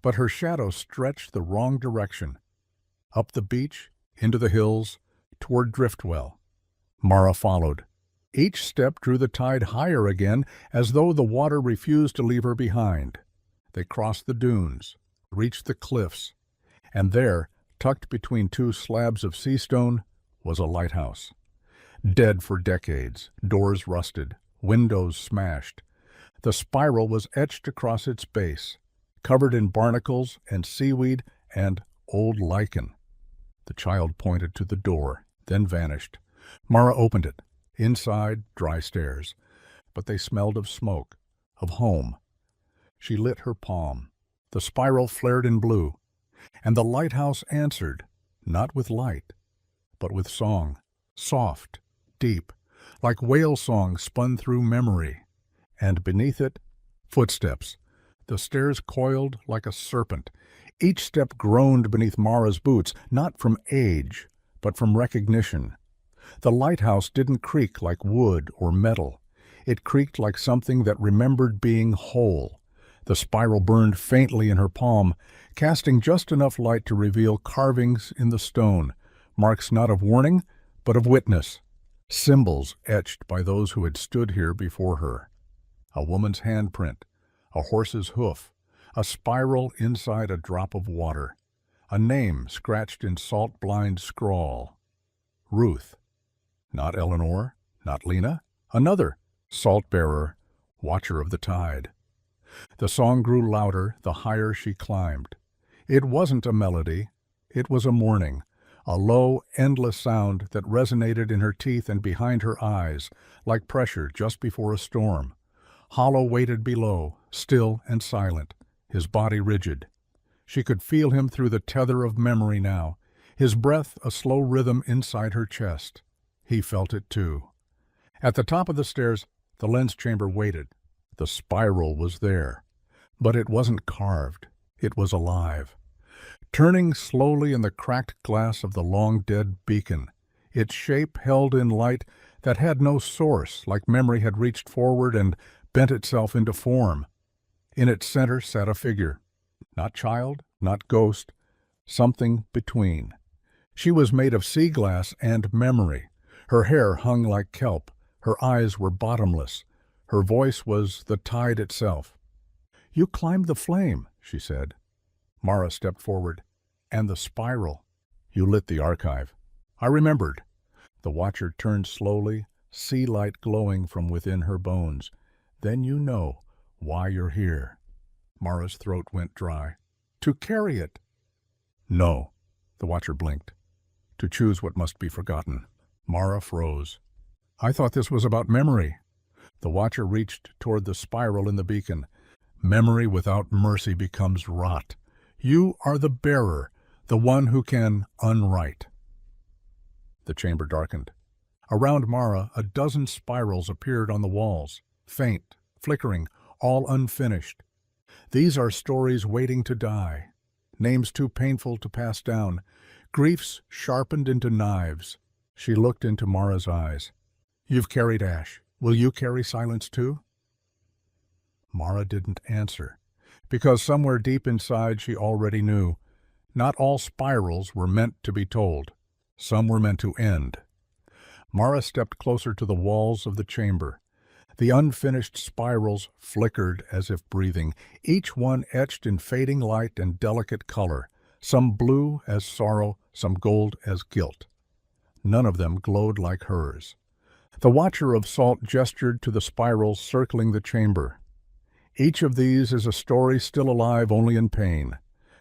but her shadow stretched the wrong direction. Up the beach, into the hills, toward Driftwell. Mara followed. Each step drew the tide higher again, as though the water refused to leave her behind. They crossed the dunes, reached the cliffs, and there, tucked between two slabs of sea stone, was a lighthouse. Dead for decades, doors rusted, windows smashed. The spiral was etched across its base, covered in barnacles and seaweed and old lichen. The child pointed to the door, then vanished. Mara opened it. Inside, dry stairs, but they smelled of smoke, of home. She lit her palm. The spiral flared in blue, and the lighthouse answered, not with light, but with song, soft, deep, like whale song spun through memory. And beneath it, footsteps. The stairs coiled like a serpent. Each step groaned beneath Mara's boots, not from age, but from recognition. The lighthouse didn't creak like wood or metal. It creaked like something that remembered being whole. The spiral burned faintly in her palm, casting just enough light to reveal carvings in the stone, marks not of warning, but of witness, symbols etched by those who had stood here before her. A woman's handprint, a horse's hoof, a spiral inside a drop of water, a name scratched in salt-blind scrawl. Ruth. Not Eleanor, not Lena, another, salt-bearer, watcher of the tide. The song grew louder the higher she climbed. It wasn't a melody, it was a mourning, a low, endless sound that resonated in her teeth and behind her eyes, like pressure just before a storm. Hollow waited below, still and silent, his body rigid. She could feel him through the tether of memory now, his breath a slow rhythm inside her chest. He felt it too. At the top of the stairs, the lens chamber waited. The spiral was there. But it wasn't carved. It was alive. Turning slowly in the cracked glass of the long-dead beacon, its shape held in light that had no source, like memory had reached forward and bent itself into form. In its center sat a figure. Not child, not ghost, something between. She was made of sea glass and memory. Her hair hung like kelp. Her eyes were bottomless. Her voice was the tide itself. "You climbed the flame," she said. Mara stepped forward. "And the spiral." "You lit the archive." "I remembered." The watcher turned slowly, sea light glowing from within her bones. "Then you know why you're here." Mara's throat went dry. "To carry it." "No." The watcher blinked. "To choose what must be forgotten." Mara froze. "I thought this was about memory." The watcher reached toward the spiral in the beacon. "Memory without mercy becomes rot. You are the bearer, the one who can unwrite." The chamber darkened. Around Mara, a dozen spirals appeared on the walls, faint, flickering, all unfinished. These are stories waiting to die, names too painful to pass down, griefs sharpened into knives. She looked into Mara's eyes. "You've carried ash. Will you carry silence too?" Mara didn't answer, because somewhere deep inside she already knew. Not all spirals were meant to be told. Some were meant to end. Mara stepped closer to the walls of the chamber. The unfinished spirals flickered as if breathing, each one etched in fading light and delicate color, some blue as sorrow, some gold as guilt. None of them glowed like hers. The watcher of salt gestured to the spirals circling the chamber. "Each of these is a story still alive only in pain,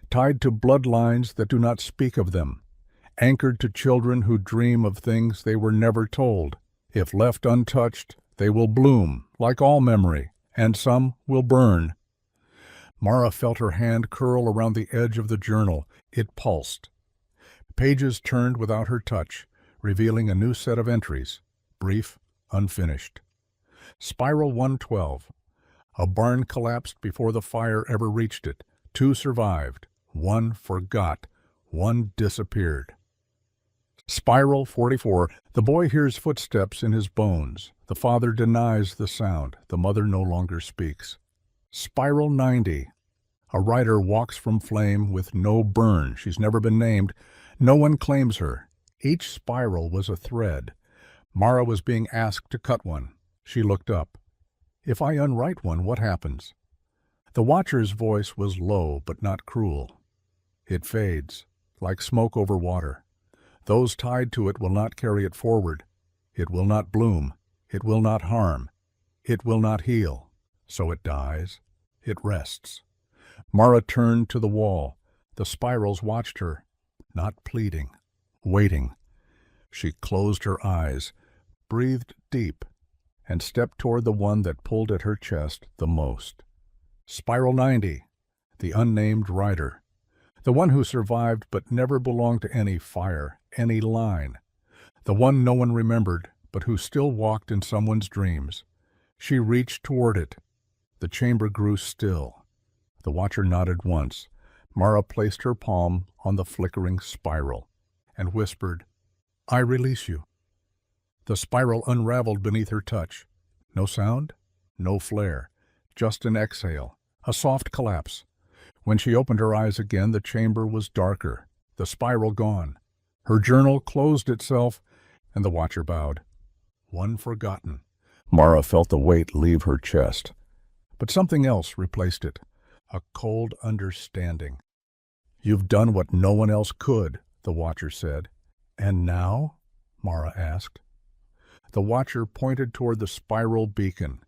tied to bloodlines that do not speak of them, anchored to children who dream of things they were never told. If left untouched, they will bloom, like all memory, and some will burn." Mara felt her hand curl around the edge of the journal. It pulsed. Pages turned without her touch, revealing a new set of entries, brief, unfinished. Spiral 112. A barn collapsed before the fire ever reached it. 2 survived. One forgot. One disappeared. Spiral 44. The boy hears footsteps in his bones. The father denies the sound. The mother no longer speaks. Spiral 90. A rider walks from flame with no burn. She's never been named. No one claims her. Each spiral was a thread. Mara was being asked to cut one. She looked up. If I unwrite one, what happens? The watcher's voice was low but not cruel. It fades, like smoke over water. Those tied to it will not carry it forward. It will not bloom. It will not harm. It will not heal. So it dies. It rests. Mara turned to the wall. The spirals watched her, not pleading, waiting. She closed her eyes, breathed deep, and stepped toward the one that pulled at her chest the most. Spiral 90, the unnamed rider. The one who survived but never belonged to any fire, any line. The one no one remembered, but who still walked in someone's dreams. She reached toward it. The chamber grew still. The watcher nodded once. Mara placed her palm on the flickering spiral and whispered, I release you. The spiral unraveled beneath her touch. No sound, no flare, just an exhale, a soft collapse. When she opened her eyes again, the chamber was darker, the spiral gone. Her journal closed itself, and the watcher bowed. One forgotten. Mara felt the weight leave her chest. But something else replaced it, a cold understanding. You've done what no one else could, the watcher said. And now? Mara asked. The watcher pointed toward the spiral beacon.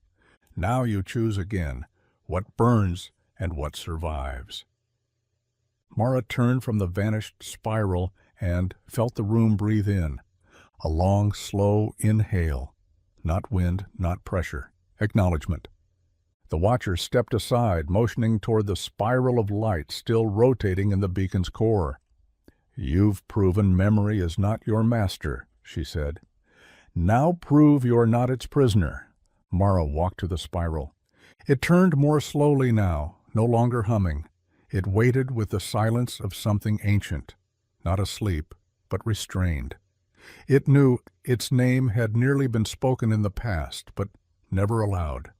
Now you choose again, what burns and what survives. Mara turned from the vanished spiral and felt the room breathe in. A long, slow inhale. Not wind, not pressure. Acknowledgement. The watcher stepped aside, motioning toward the spiral of light still rotating in the beacon's core. You've proven memory is not your master, she said. Now prove you're not its prisoner. Mara walked to the spiral. It turned more slowly now, no longer humming. It waited with the silence of something ancient, not asleep, but restrained. It knew its name had nearly been spoken in the past, but never aloud,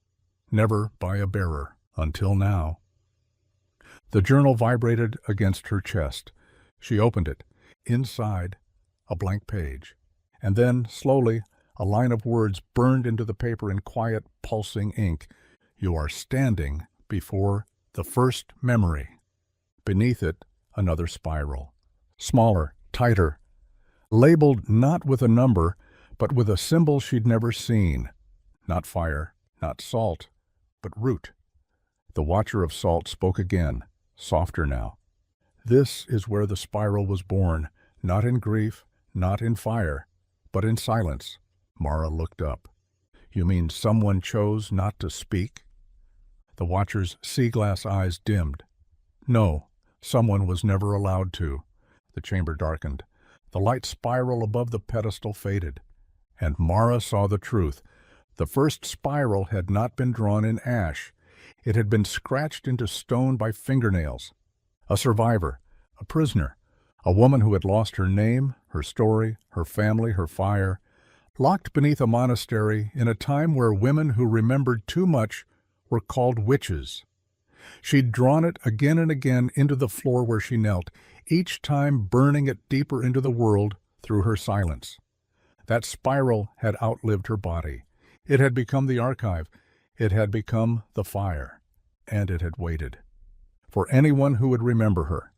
never by a bearer, until now. The journal vibrated against her chest. She opened it. Inside, a blank page. And then, slowly, a line of words burned into the paper in quiet, pulsing ink. You are standing before the first memory. Beneath it, another spiral. Smaller, tighter. Labeled not with a number, but with a symbol she'd never seen. Not fire, not salt, but root. The watcher of salt spoke again, softer now. This is where the spiral was born, not in grief, not in fire, but in silence. Mara looked up. You mean someone chose not to speak? The watcher's sea-glass eyes dimmed. No, someone was never allowed to. The chamber darkened. The light spiral above the pedestal faded. And Mara saw the truth. The first spiral had not been drawn in ash. It had been scratched into stone by fingernails. A survivor, a prisoner, a woman who had lost her name, her story, her family, her fire, locked beneath a monastery in a time where women who remembered too much were called witches. She'd drawn it again and again into the floor where she knelt, each time burning it deeper into the world through her silence. That spiral had outlived her body. It had become the archive. It had become the fire. And it had waited for anyone who would remember her.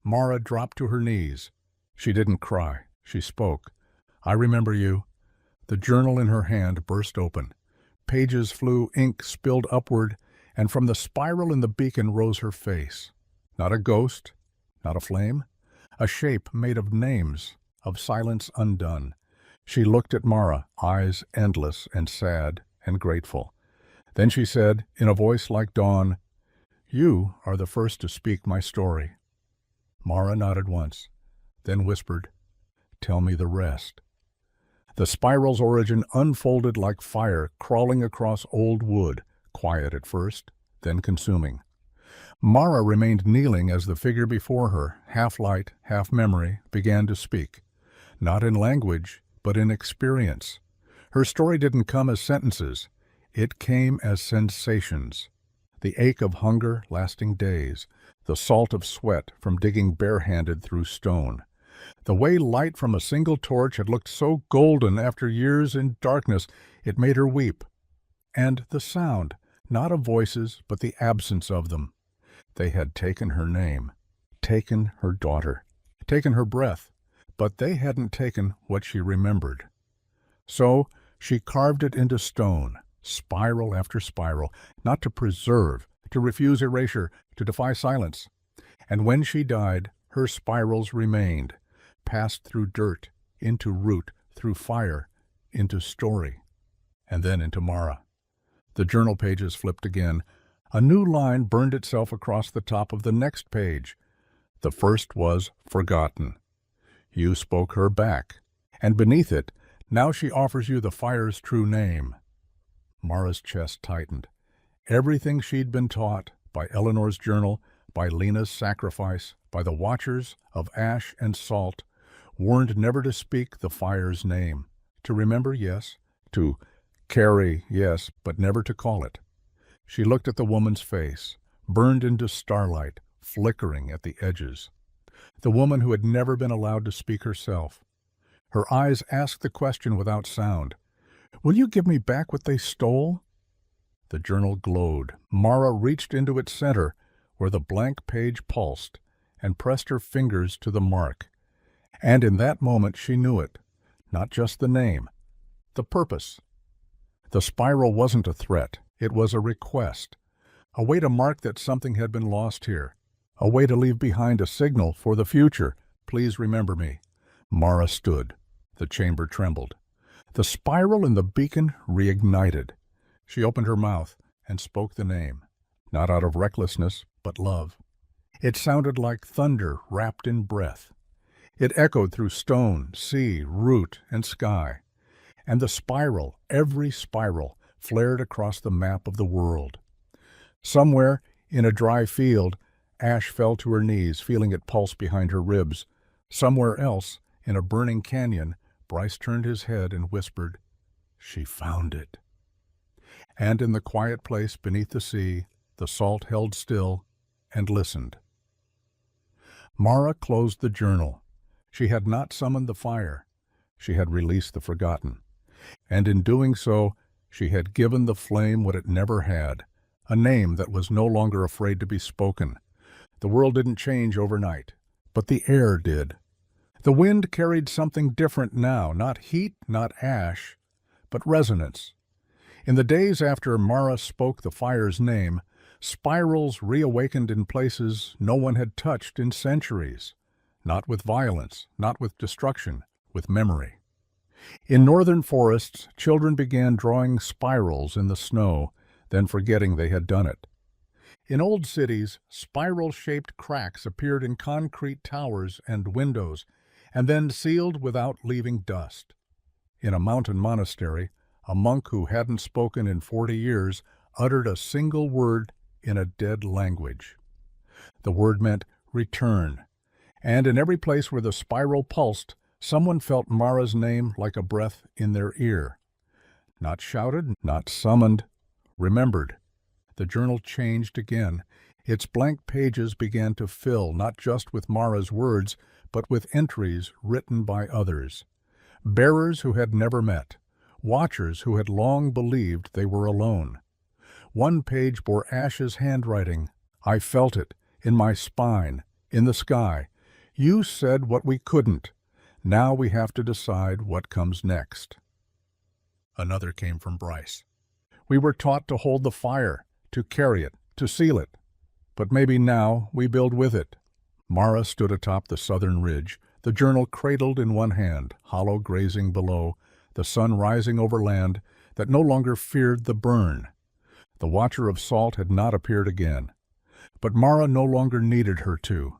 Mara dropped to her knees. She didn't cry. She spoke. I remember you. The journal in her hand burst open. Pages flew, ink spilled upward, and from the spiral in the beacon rose her face. Not a ghost, not a flame, a shape made of names, of silence undone. She looked at Mara, eyes endless and sad and grateful. Then she said, in a voice like dawn, You are the first to speak my story. Mara nodded once, then whispered, Tell me the rest. The spiral's origin unfolded like fire crawling across old wood, quiet at first, then consuming. Mara remained kneeling as the figure before her, half light, half memory, began to speak. Not in language, but in experience. Her story didn't come as sentences. It came as sensations. The ache of hunger lasting days, the salt of sweat from digging barehanded through stone. The way light from a single torch had looked so golden after years in darkness, it made her weep. And the sound, not of voices, but the absence of them. They had taken her name, taken her daughter, taken her breath, but they hadn't taken what she remembered. So she carved it into stone, spiral after spiral, not to preserve, to refuse erasure, to defy silence. And when she died, her spirals remained, passed through dirt, into root, through fire, into story, and then into Mara. The journal pages flipped again. A new line burned itself across the top of the next page. The first was forgotten. You spoke her back, and beneath it, now she offers you the fire's true name. Mara's chest tightened. Everything she'd been taught, by Eleanor's journal, by Lena's sacrifice, by the watchers of ash and salt, warned never to speak the fire's name. To remember, yes. To carry, yes, but never to call it. She looked at the woman's face, burned into starlight, flickering at the edges. The woman who had never been allowed to speak herself. Her eyes asked the question without sound. Will you give me back what they stole? The journal glowed. Mara reached into its center, where the blank page pulsed, and pressed her fingers to the mark. And in that moment she knew it. Not just the name. The purpose. The spiral wasn't a threat. It was a request, a way to mark that something had been lost here, a way to leave behind a signal for the future. Please remember me. Mara stood. The chamber trembled. The spiral and the beacon reignited. She opened her mouth and spoke the name, not out of recklessness, but love. It sounded like thunder wrapped in breath. It echoed through stone, sea, root, and sky. And the spiral, every spiral, flared across the map of the world. Somewhere, in a dry field, Ash fell to her knees, feeling it pulse behind her ribs. Somewhere else, in a burning canyon, Bryce turned his head and whispered, "She found it." And in the quiet place beneath the sea, the salt held still and listened. Mara closed the journal. She had not summoned the fire. She had released the forgotten. And in doing so, she had given the flame what it never had, a name that was no longer afraid to be spoken. The world didn't change overnight, but the air did. The wind carried something different now, not heat, not ash, but resonance. In the days after Mara spoke the fire's name, spirals reawakened in places no one had touched in centuries, not with violence, not with destruction, with memory. In northern forests, children began drawing spirals in the snow, then forgetting they had done it. In old cities, spiral-shaped cracks appeared in concrete towers and windows, and then sealed without leaving dust. In a mountain monastery, a monk who hadn't spoken in 40 years uttered a single word in a dead language. The word meant return, and in every place where the spiral pulsed, someone felt Mara's name like a breath in their ear. Not shouted, not summoned, remembered. The journal changed again. Its blank pages began to fill, not just with Mara's words, but with entries written by others. Bearers who had never met. Watchers who had long believed they were alone. One page bore Ash's handwriting. I felt it, in my spine, in the sky. You said what we couldn't. Now we have to decide what comes next. Another came from Bryce. We were taught to hold the fire, to carry it, to seal it. But maybe now we build with it. Mara stood atop the southern ridge, the journal cradled in one hand, hollow grazing below, the sun rising over land that no longer feared the burn. The watcher of salt had not appeared again. But Mara no longer needed her to.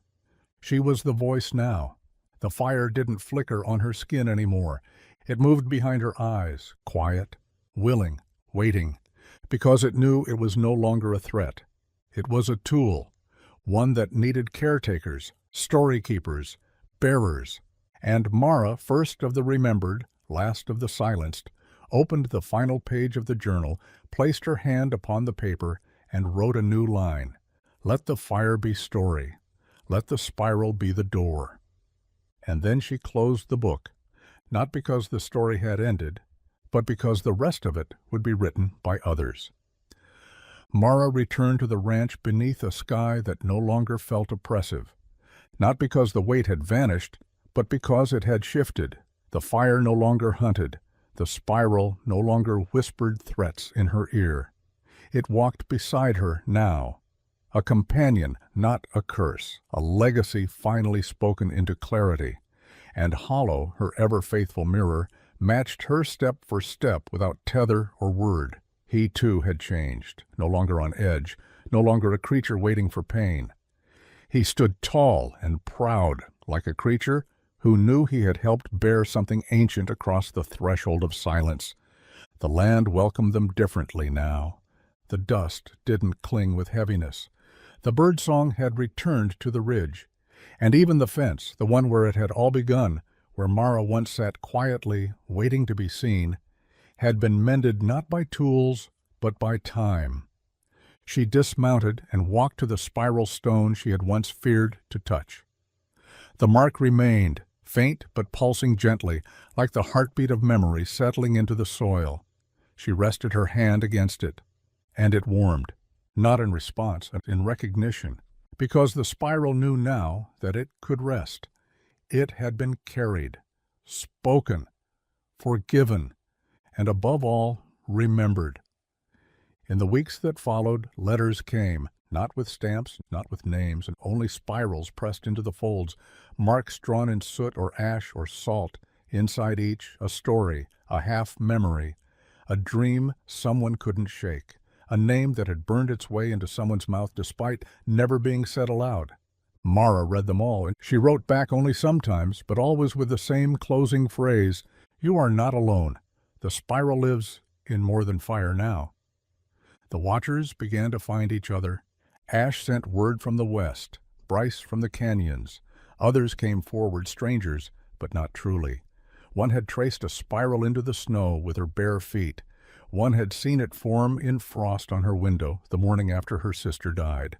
She was the voice now. The fire didn't flicker on her skin anymore. It moved behind her eyes, quiet, willing, waiting, because it knew it was no longer a threat. It was a tool, one that needed caretakers, story-keepers, bearers. And Mara, first of the remembered, last of the silenced, opened the final page of the journal, placed her hand upon the paper, and wrote a new line. Let the fire be story. Let the spiral be the door. And then she closed the book, not because the story had ended, but because the rest of it would be written by others. Mara returned to the ranch beneath a sky that no longer felt oppressive, not because the weight had vanished, but because it had shifted. The fire no longer hunted, the spiral no longer whispered threats in her ear. It walked beside her now, a companion, not a curse, a legacy finally spoken into clarity. And Hollow, her ever-faithful mirror, matched her step for step without tether or word. He too had changed, no longer on edge, no longer a creature waiting for pain. He stood tall and proud, like a creature who knew he had helped bear something ancient across the threshold of silence. The land welcomed them differently now. The dust didn't cling with heaviness. The birdsong had returned to the ridge, and even the fence, the one where it had all begun, where Mara once sat quietly, waiting to be seen, had been mended not by tools, but by time. She dismounted and walked to the spiral stone she had once feared to touch. The mark remained, faint but pulsing gently, like the heartbeat of memory settling into the soil. She rested her hand against it, and it warmed, not in response, but in recognition, because the spiral knew now that it could rest. It had been carried, spoken, forgiven, and above all, remembered. In the weeks that followed, letters came, not with stamps, not with names, and only spirals pressed into the folds, marks drawn in soot or ash or salt, inside each a story, a half-memory, a dream someone couldn't shake, a name that had burned its way into someone's mouth despite never being said aloud. Mara read them all, and she wrote back only sometimes, but always with the same closing phrase, "You are not alone. The spiral lives in more than fire now." The watchers began to find each other. Ash sent word from the west, Bryce from the canyons. Others came forward, strangers, but not truly. One had traced a spiral into the snow with her bare feet. One had seen it form in frost on her window the morning after her sister died.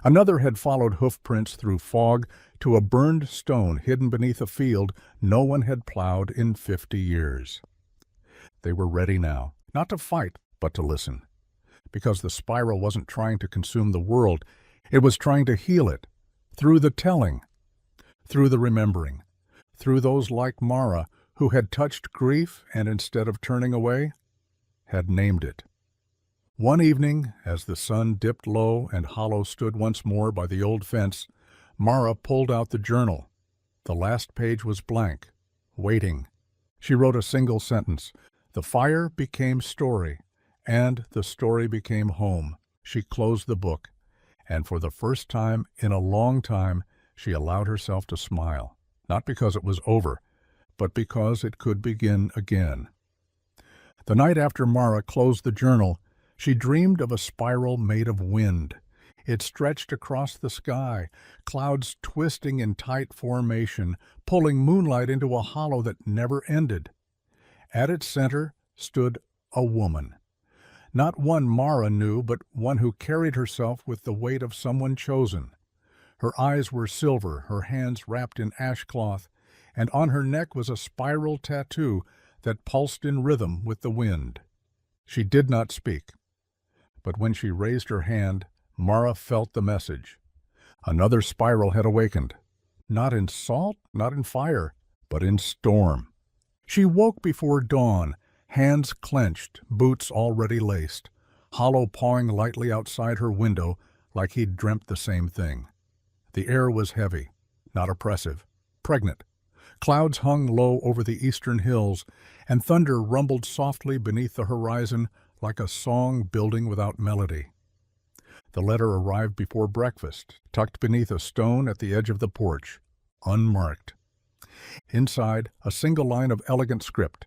Another had followed hoofprints through fog to a burned stone hidden beneath a field no one had plowed in 50 years. They were ready now, not to fight, but to listen. Because the spiral wasn't trying to consume the world, it was trying to heal it, through the telling, through the remembering, through those like Mara who had touched grief and instead of turning away, had named it. One evening, as the sun dipped low and Hollow stood once more by the old fence, Mara pulled out the journal. The last page was blank, waiting. She wrote a single sentence. The fire became story, and the story became home. She closed the book, and for the first time in a long time, she allowed herself to smile, not because it was over, but because it could begin again. The night after Mara closed the journal, she dreamed of a spiral made of wind. It stretched across the sky, clouds twisting in tight formation, pulling moonlight into a hollow that never ended. At its center stood a woman. Not one Mara knew, but one who carried herself with the weight of someone chosen. Her eyes were silver, her hands wrapped in ash cloth, and on her neck was a spiral tattoo that pulsed in rhythm with the wind. She did not speak, but when she raised her hand, Mara felt the message. Another spiral had awakened, not in salt, not in fire, but in storm. She woke before dawn, hands clenched, boots already laced, Hollow pawing lightly outside her window like he'd dreamt the same thing. The air was heavy, not oppressive, pregnant. Clouds hung low over the eastern hills, and thunder rumbled softly beneath the horizon like a song building without melody. The letter arrived before breakfast, tucked beneath a stone at the edge of the porch, unmarked. Inside, a single line of elegant script.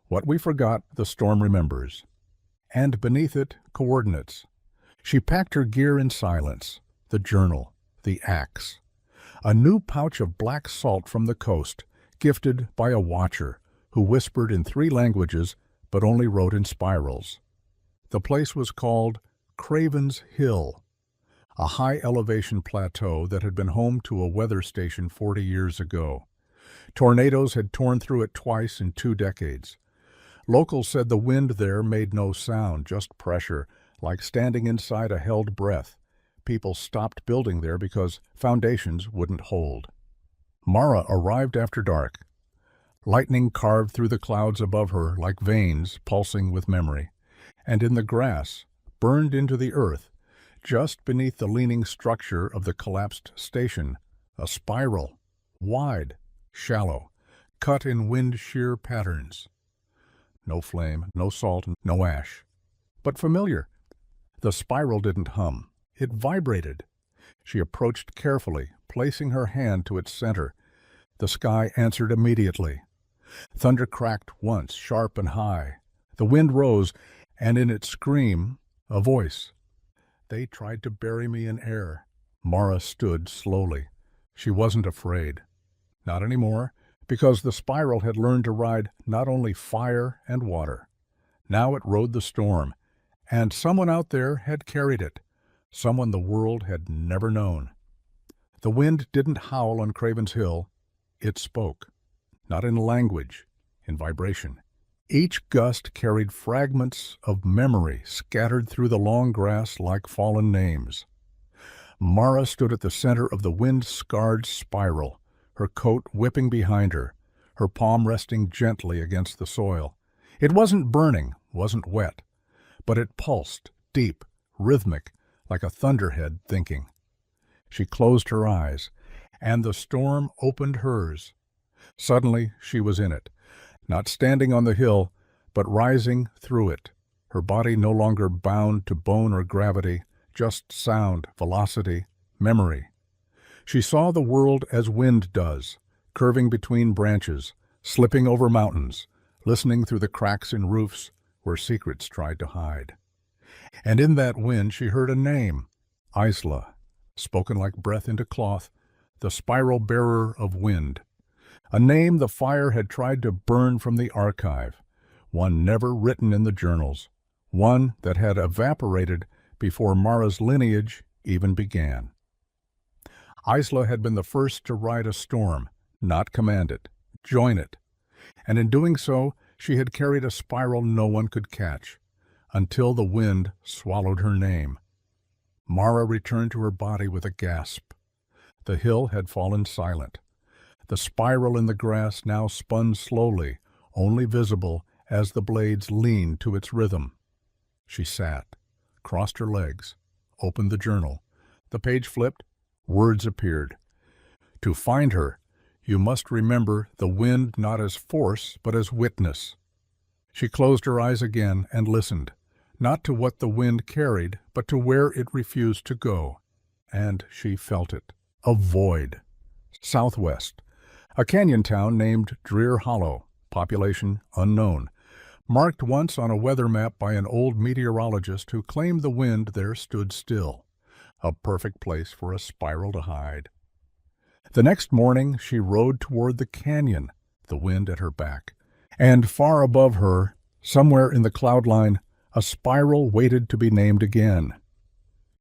What we forgot, the storm remembers. And beneath it, coordinates. She packed her gear in silence, the journal, the axe. A new pouch of black salt from the coast, gifted by a watcher who whispered in 3 languages but only wrote in spirals. The place was called Craven's Hill, a high-elevation plateau that had been home to a weather station 40 years ago. Tornadoes had torn through it twice in 2 decades. Locals said the wind there made no sound, just pressure, like standing inside a held breath. People stopped building there because foundations wouldn't hold. Mara arrived after dark. Lightning carved through the clouds above her like veins pulsing with memory. And in the grass, burned into the earth, just beneath the leaning structure of the collapsed station, a spiral, wide, shallow, cut in wind-shear patterns. No flame, no salt, no ash. But familiar. The spiral didn't hum. It vibrated. She approached carefully, placing her hand to its center. The sky answered immediately. Thunder cracked once, sharp and high. The wind rose, and in its scream, a voice. They tried to bury me in air. Mara stood slowly. She wasn't afraid. Not anymore, because the spiral had learned to ride not only fire and water. Now it rode the storm, and someone out there had carried it, someone the world had never known. The wind didn't howl on Craven's Hill. It spoke, not in language, in vibration. Each gust carried fragments of memory scattered through the long grass like fallen names. Mara stood at the center of the wind-scarred spiral, her coat whipping behind her, her palm resting gently against the soil. It wasn't burning, wasn't wet, but it pulsed, deep, rhythmic, like a thunderhead thinking. She closed her eyes, and the storm opened hers. Suddenly she was in it, not standing on the hill, but rising through it, her body no longer bound to bone or gravity, just sound, velocity, memory. She saw the world as wind does, curving between branches, slipping over mountains, listening through the cracks in roofs where secrets tried to hide. And in that wind she heard a name, Isla, spoken like breath into cloth, the spiral bearer of wind. A name the fire had tried to burn from the archive, one never written in the journals, one that had evaporated before Mara's lineage even began. Isla had been the first to ride a storm, not command it, join it. And in doing so, she had carried a spiral no one could catch, until the wind swallowed her name. Mara returned to her body with a gasp. The hill had fallen silent. The spiral in the grass now spun slowly, only visible as the blades leaned to its rhythm. She sat, crossed her legs, opened the journal. The page flipped, words appeared. To find her, you must remember the wind not as force, but as witness. She closed her eyes again and listened, not to what the wind carried, but to where it refused to go. And she felt it. A void. Southwest. A canyon town named Dreer Hollow, population unknown, marked once on a weather map by an old meteorologist who claimed the wind there stood still. A perfect place for a spiral to hide. The next morning she rode toward the canyon, the wind at her back. And far above her, somewhere in the cloud line, a spiral waited to be named again.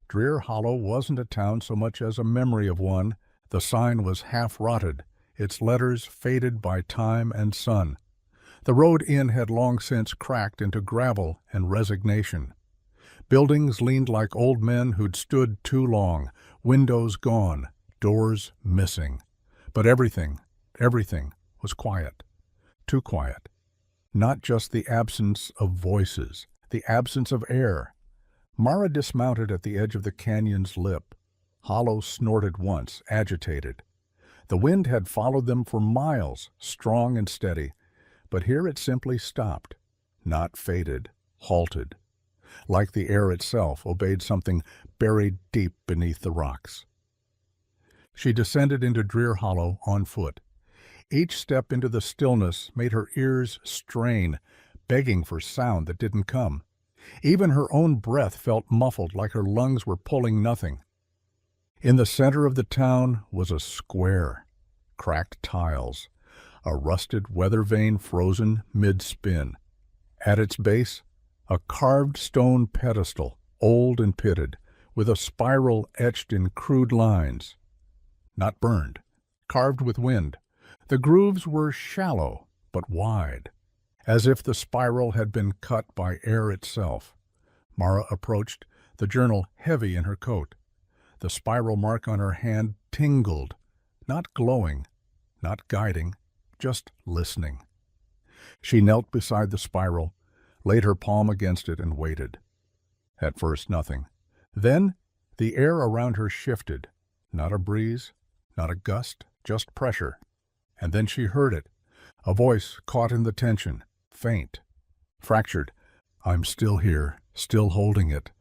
Dreer Hollow wasn't a town so much as a memory of one. The sign was half-rotted, its letters faded by time and sun. The road in had long since cracked into gravel and resignation. Buildings leaned like old men who'd stood too long, windows gone, doors missing. But everything was quiet. Too quiet. Not just the absence of voices, the absence of air. Mara dismounted at the edge of the canyon's lip. Hollow snorted once, agitated. The wind had followed them for miles, strong and steady, but here it simply stopped, not faded, halted, like the air itself obeyed something buried deep beneath the rocks. She descended into Dreer Hollow on foot. Each step into the stillness made her ears strain, begging for sound that didn't come. Even her own breath felt muffled, like her lungs were pulling nothing. In the center of the town was a square, cracked tiles, a rusted weather vane frozen mid-spin. At its base, a carved stone pedestal, old and pitted, with a spiral etched in crude lines. Not burned, carved with wind. The grooves were shallow, but wide, as if the spiral had been cut by air itself. Mara approached, the journal heavy in her coat. The spiral mark on her hand tingled, not glowing, not guiding, just listening. She knelt beside the spiral, laid her palm against it and waited. At first nothing. Then the air around her shifted. Not a breeze, not a gust, just pressure. And then she heard it, a voice caught in the tension, faint, fractured. "I'm still here, still holding it.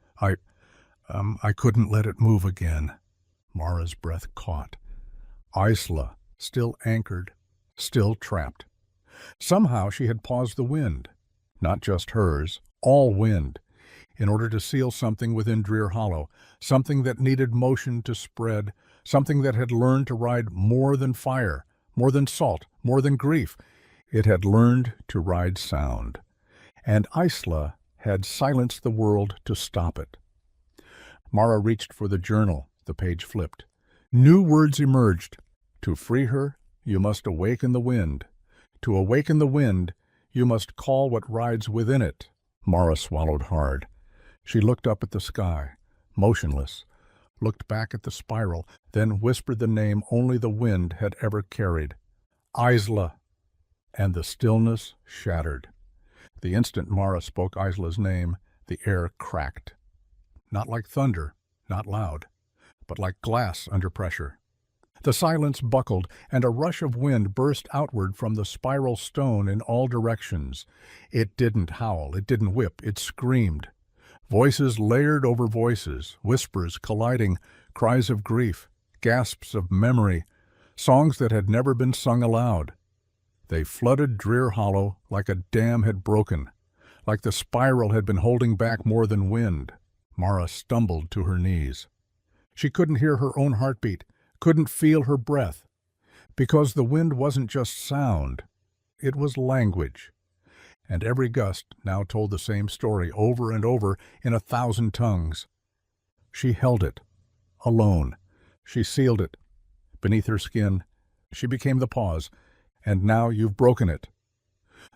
I couldn't let it move again." Mara's breath caught. Isla, still anchored, still trapped. Somehow she had paused the wind, not just hers, all wind, in order to seal something within Drear Hollow, something that needed motion to spread, something that had learned to ride more than fire, more than salt, more than grief. It had learned to ride sound. And Isla had silenced the world to stop it. Mara reached for the journal. The page flipped. New words emerged. To free her, you must awaken the wind. To awaken the wind, you must call what rides within it. Mara swallowed hard. She looked up at the sky, motionless, looked back at the spiral, then whispered the name only the wind had ever carried. Isla. And the stillness shattered. The instant Mara spoke Isla's name, the air cracked. Not like thunder, not loud, but like glass under pressure. The silence buckled, and a rush of wind burst outward from the spiral stone in all directions. It didn't howl, it didn't whip, it screamed. Voices layered over voices, whispers colliding, cries of grief, gasps of memory, songs that had never been sung aloud. They flooded Drear Hollow like a dam had broken, like the spiral had been holding back more than wind. Mara stumbled to her knees. She couldn't hear her own heartbeat, couldn't feel her breath, because the wind wasn't just sound, it was language. And every gust now told the same story over and over in 1,000 tongues. She held it, alone. She sealed it. Beneath her skin, she became the pause, and now you've broken it.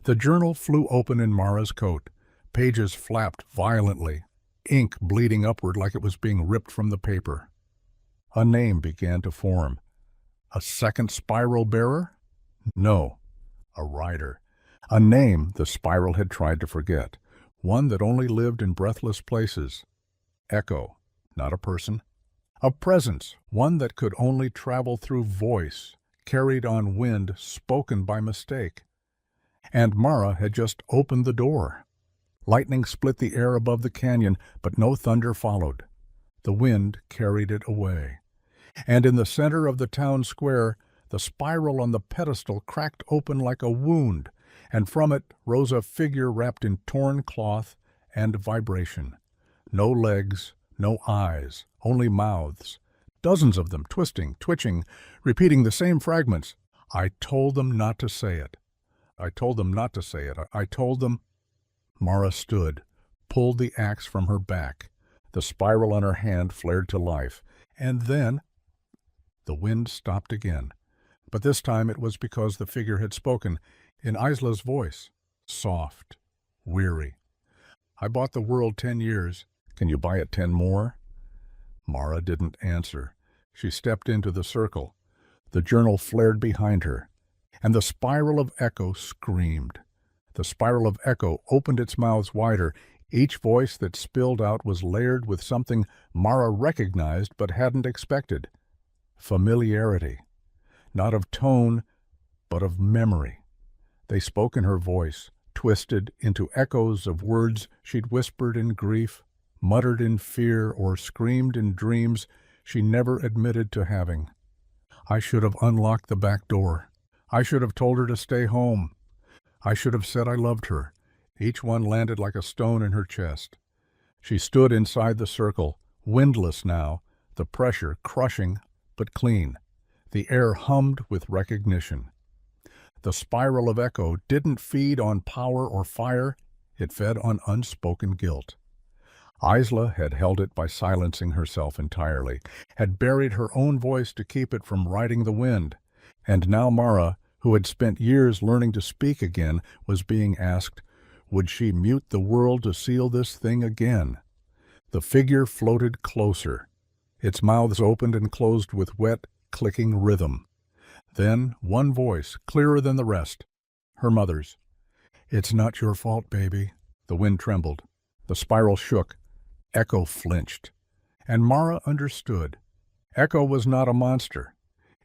The journal flew open in Mara's coat. Pages flapped violently, ink bleeding upward like it was being ripped from the paper. A name began to form. A second spiral bearer? No, a rider. A name the spiral had tried to forget, one that only lived in breathless places. Echo, not a person. A presence, one that could only travel through voice, carried on wind spoken by mistake. And Mara had just opened the door. Lightning split the air above the canyon, but no thunder followed. The wind carried it away. And in the center of the town square, the spiral on the pedestal cracked open like a wound, and from it rose a figure wrapped in torn cloth and vibration. No legs, no eyes, only mouths. Dozens of them, twisting, twitching, repeating the same fragments. I told them not to say it. I told them not to say it. I told them... Mara stood, pulled the axe from her back. The spiral on her hand flared to life. And then... The wind stopped again. But this time it was because the figure had spoken, in Isla's voice, soft, weary. I bought the world 10 years. Can you buy it 10 more? Mara didn't answer. She stepped into the circle. The journal flared behind her, and the spiral of echo screamed. The spiral of echo opened its mouths wider. Each voice that spilled out was layered with something Mara recognized but hadn't expected. Familiarity. Not of tone, but of memory. They spoke in her voice, twisted into echoes of words she'd whispered in grief, muttered in fear, or screamed in dreams she never admitted to having. I should have unlocked the back door. I should have told her to stay home. I should have said I loved her. Each one landed like a stone in her chest. She stood inside the circle, windless now, the pressure crushing but clean. The air hummed with recognition. The spiral of echo didn't feed on power or fire, it fed on unspoken guilt. Isla had held it by silencing herself entirely, had buried her own voice to keep it from riding the wind. And now Mara, who had spent years learning to speak again, was being asked, would she mute the world to seal this thing again? The figure floated closer. Its mouths opened and closed with wet, clicking rhythm. Then one voice, clearer than the rest, her mother's. "It's not your fault, baby." The wind trembled. The spiral shook. Echo flinched. And Mara understood. Echo was not a monster.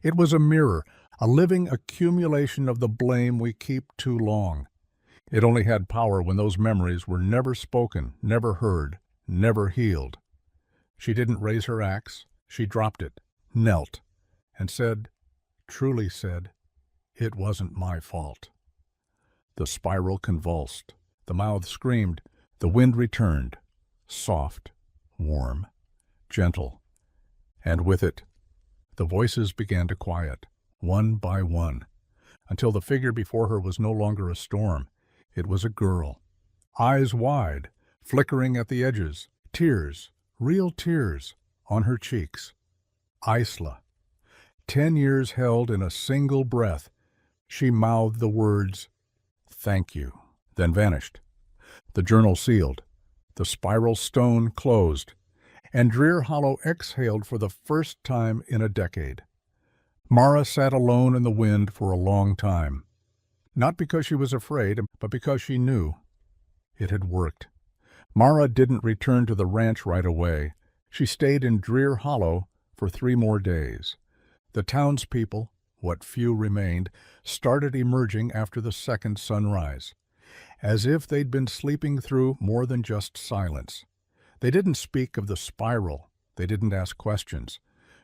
It was a mirror, a living accumulation of the blame we keep too long. It only had power when those memories were never spoken, never heard, never healed. She didn't raise her axe. She dropped it, knelt, and said, truly said, "It wasn't my fault." The spiral convulsed. The mouth screamed. The wind returned, soft, warm, gentle. And with it, the voices began to quiet, one by one, until the figure before her was no longer a storm. It was a girl, eyes wide, flickering at the edges, tears, real tears, on her cheeks. Isla. 10 years held in a single breath. She mouthed the words, "Thank you," then vanished. The journal sealed. The spiral stone closed. And Drear Hollow exhaled for the first time in a decade. Mara sat alone in the wind for a long time. Not because she was afraid, but because she knew. It had worked. Mara didn't return to the ranch right away. She stayed in Drear Hollow for 3 more days. The townspeople, what few remained, started emerging after the second sunrise, as if they'd been sleeping through more than just silence. They didn't speak of the spiral, they didn't ask questions,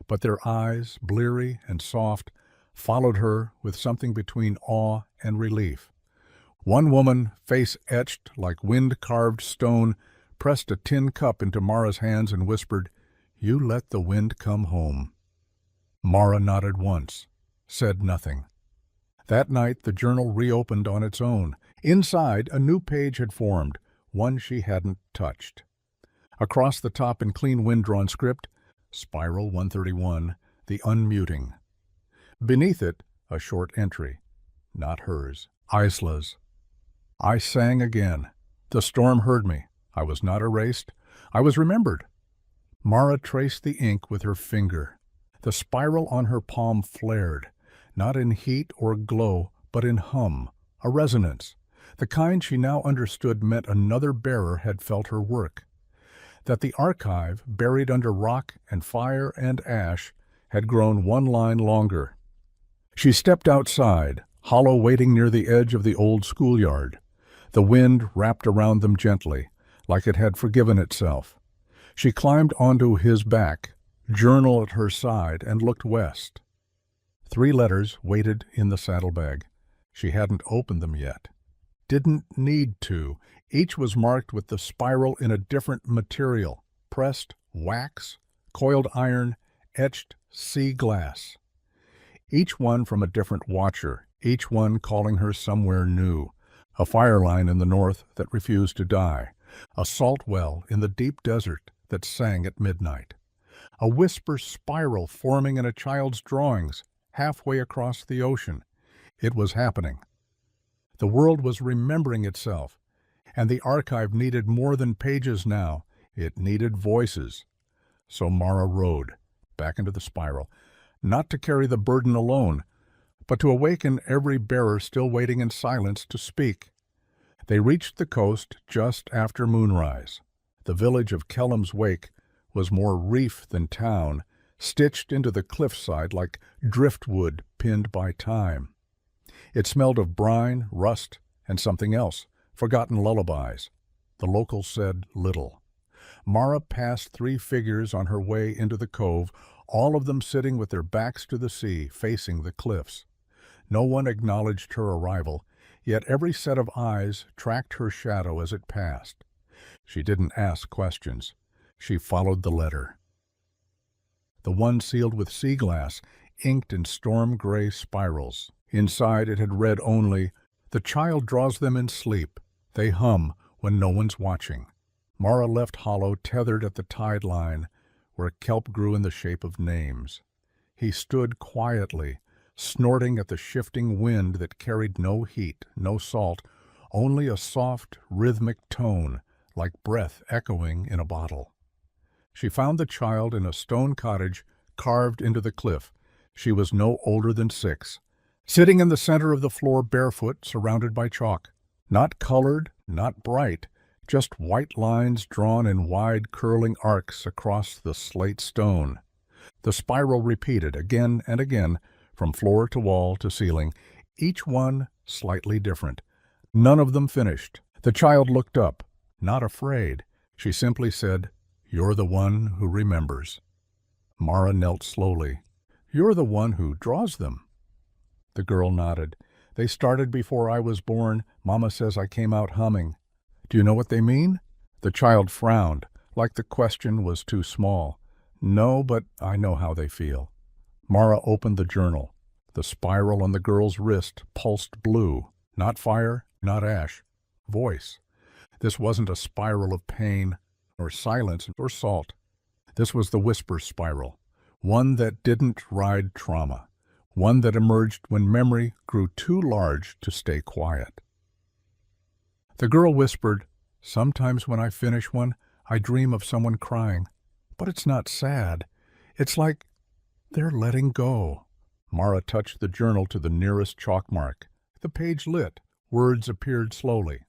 but their eyes, bleary and soft, followed her with something between awe and relief. One woman, face etched like wind-carved stone, pressed a tin cup into Mara's hands and whispered, "You let the wind come home." Mara nodded once, said nothing. That night the journal reopened on its own. Inside, a new page had formed, one she hadn't touched. Across the top in clean wind-drawn script, Spiral 131, the unmuting. Beneath it, a short entry, not hers, Isla's. I sang again. The storm heard me. I was not erased. I was remembered. Mara traced the ink with her finger. The spiral on her palm flared, not in heat or glow, but in hum, a resonance. The kind she now understood meant another bearer had felt her work. That the archive, buried under rock and fire and ash, had grown 1 line longer. She stepped outside, Hollow waiting near the edge of the old schoolyard. The wind wrapped around them gently, like it had forgiven itself. She climbed onto his back, journal at her side, and looked west. 3 letters waited in the saddlebag. She hadn't opened them yet. Didn't need to. Each was marked with the spiral in a different material, pressed wax, coiled iron, etched sea glass. Each one from a different watcher, each one calling her somewhere new. A fire line in the north that refused to die. A salt well in the deep desert that sang at midnight. A whisper spiral forming in a child's drawings, halfway across the ocean. It was happening. The world was remembering itself, and the archive needed more than pages now. It needed voices. So Mara rode, back into the spiral, not to carry the burden alone, but to awaken every bearer still waiting in silence to speak. They reached the coast just after moonrise. The village of Kellam's Wake was more reef than town, stitched into the cliffside like driftwood pinned by time. It smelled of brine, rust, and something else, forgotten lullabies. The locals said little. Mara passed 3 figures on her way into the cove, all of them sitting with their backs to the sea, facing the cliffs. No one acknowledged her arrival, yet every set of eyes tracked her shadow as it passed. She didn't ask questions. She followed the letter. the one sealed with sea glass, inked in storm-gray spirals. Inside it had read only, "The child draws them in sleep. They hum when no one's watching." Mara left Hollow tethered at the tide line, where kelp grew in the shape of names. He stood quietly, snorting at the shifting wind that carried no heat, no salt, only a soft, rhythmic tone, like breath echoing in a bottle. She found the child in a stone cottage carved into the cliff. She was no older than 6, sitting in the center of the floor barefoot, surrounded by chalk. Not colored, not bright, just white lines drawn in wide, curling arcs across the slate stone. The spiral repeated again and again, from floor to wall to ceiling, each one slightly different. None of them finished. The child looked up, not afraid. She simply said, "You're the one who remembers." Mara knelt slowly. "You're the one who draws them." The girl nodded. "They started before I was born. Mama says I came out humming." "Do you know what they mean?" The child frowned, like the question was too small. "No, but I know how they feel." Mara opened the journal. The spiral on the girl's wrist pulsed blue. Not fire, not ash. Voice. This wasn't a spiral of pain, or silence, or salt. This was the whisper spiral. One that didn't ride trauma. One that emerged when memory grew too large to stay quiet. The girl whispered, "Sometimes when I finish one, I dream of someone crying. But it's not sad. It's like they're letting go." Mara touched the journal to the nearest chalk mark. The page lit. Words appeared slowly.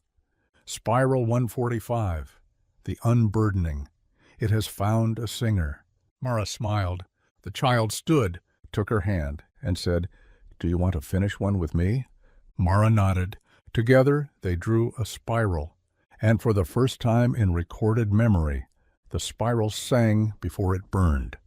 Spiral 145. The unburdening. It has found a singer. Mara smiled. The child stood, took her hand, and said, "Do you want to finish one with me?" Mara nodded. Together they drew a spiral, and for the first time in recorded memory, the spiral sang before it burned.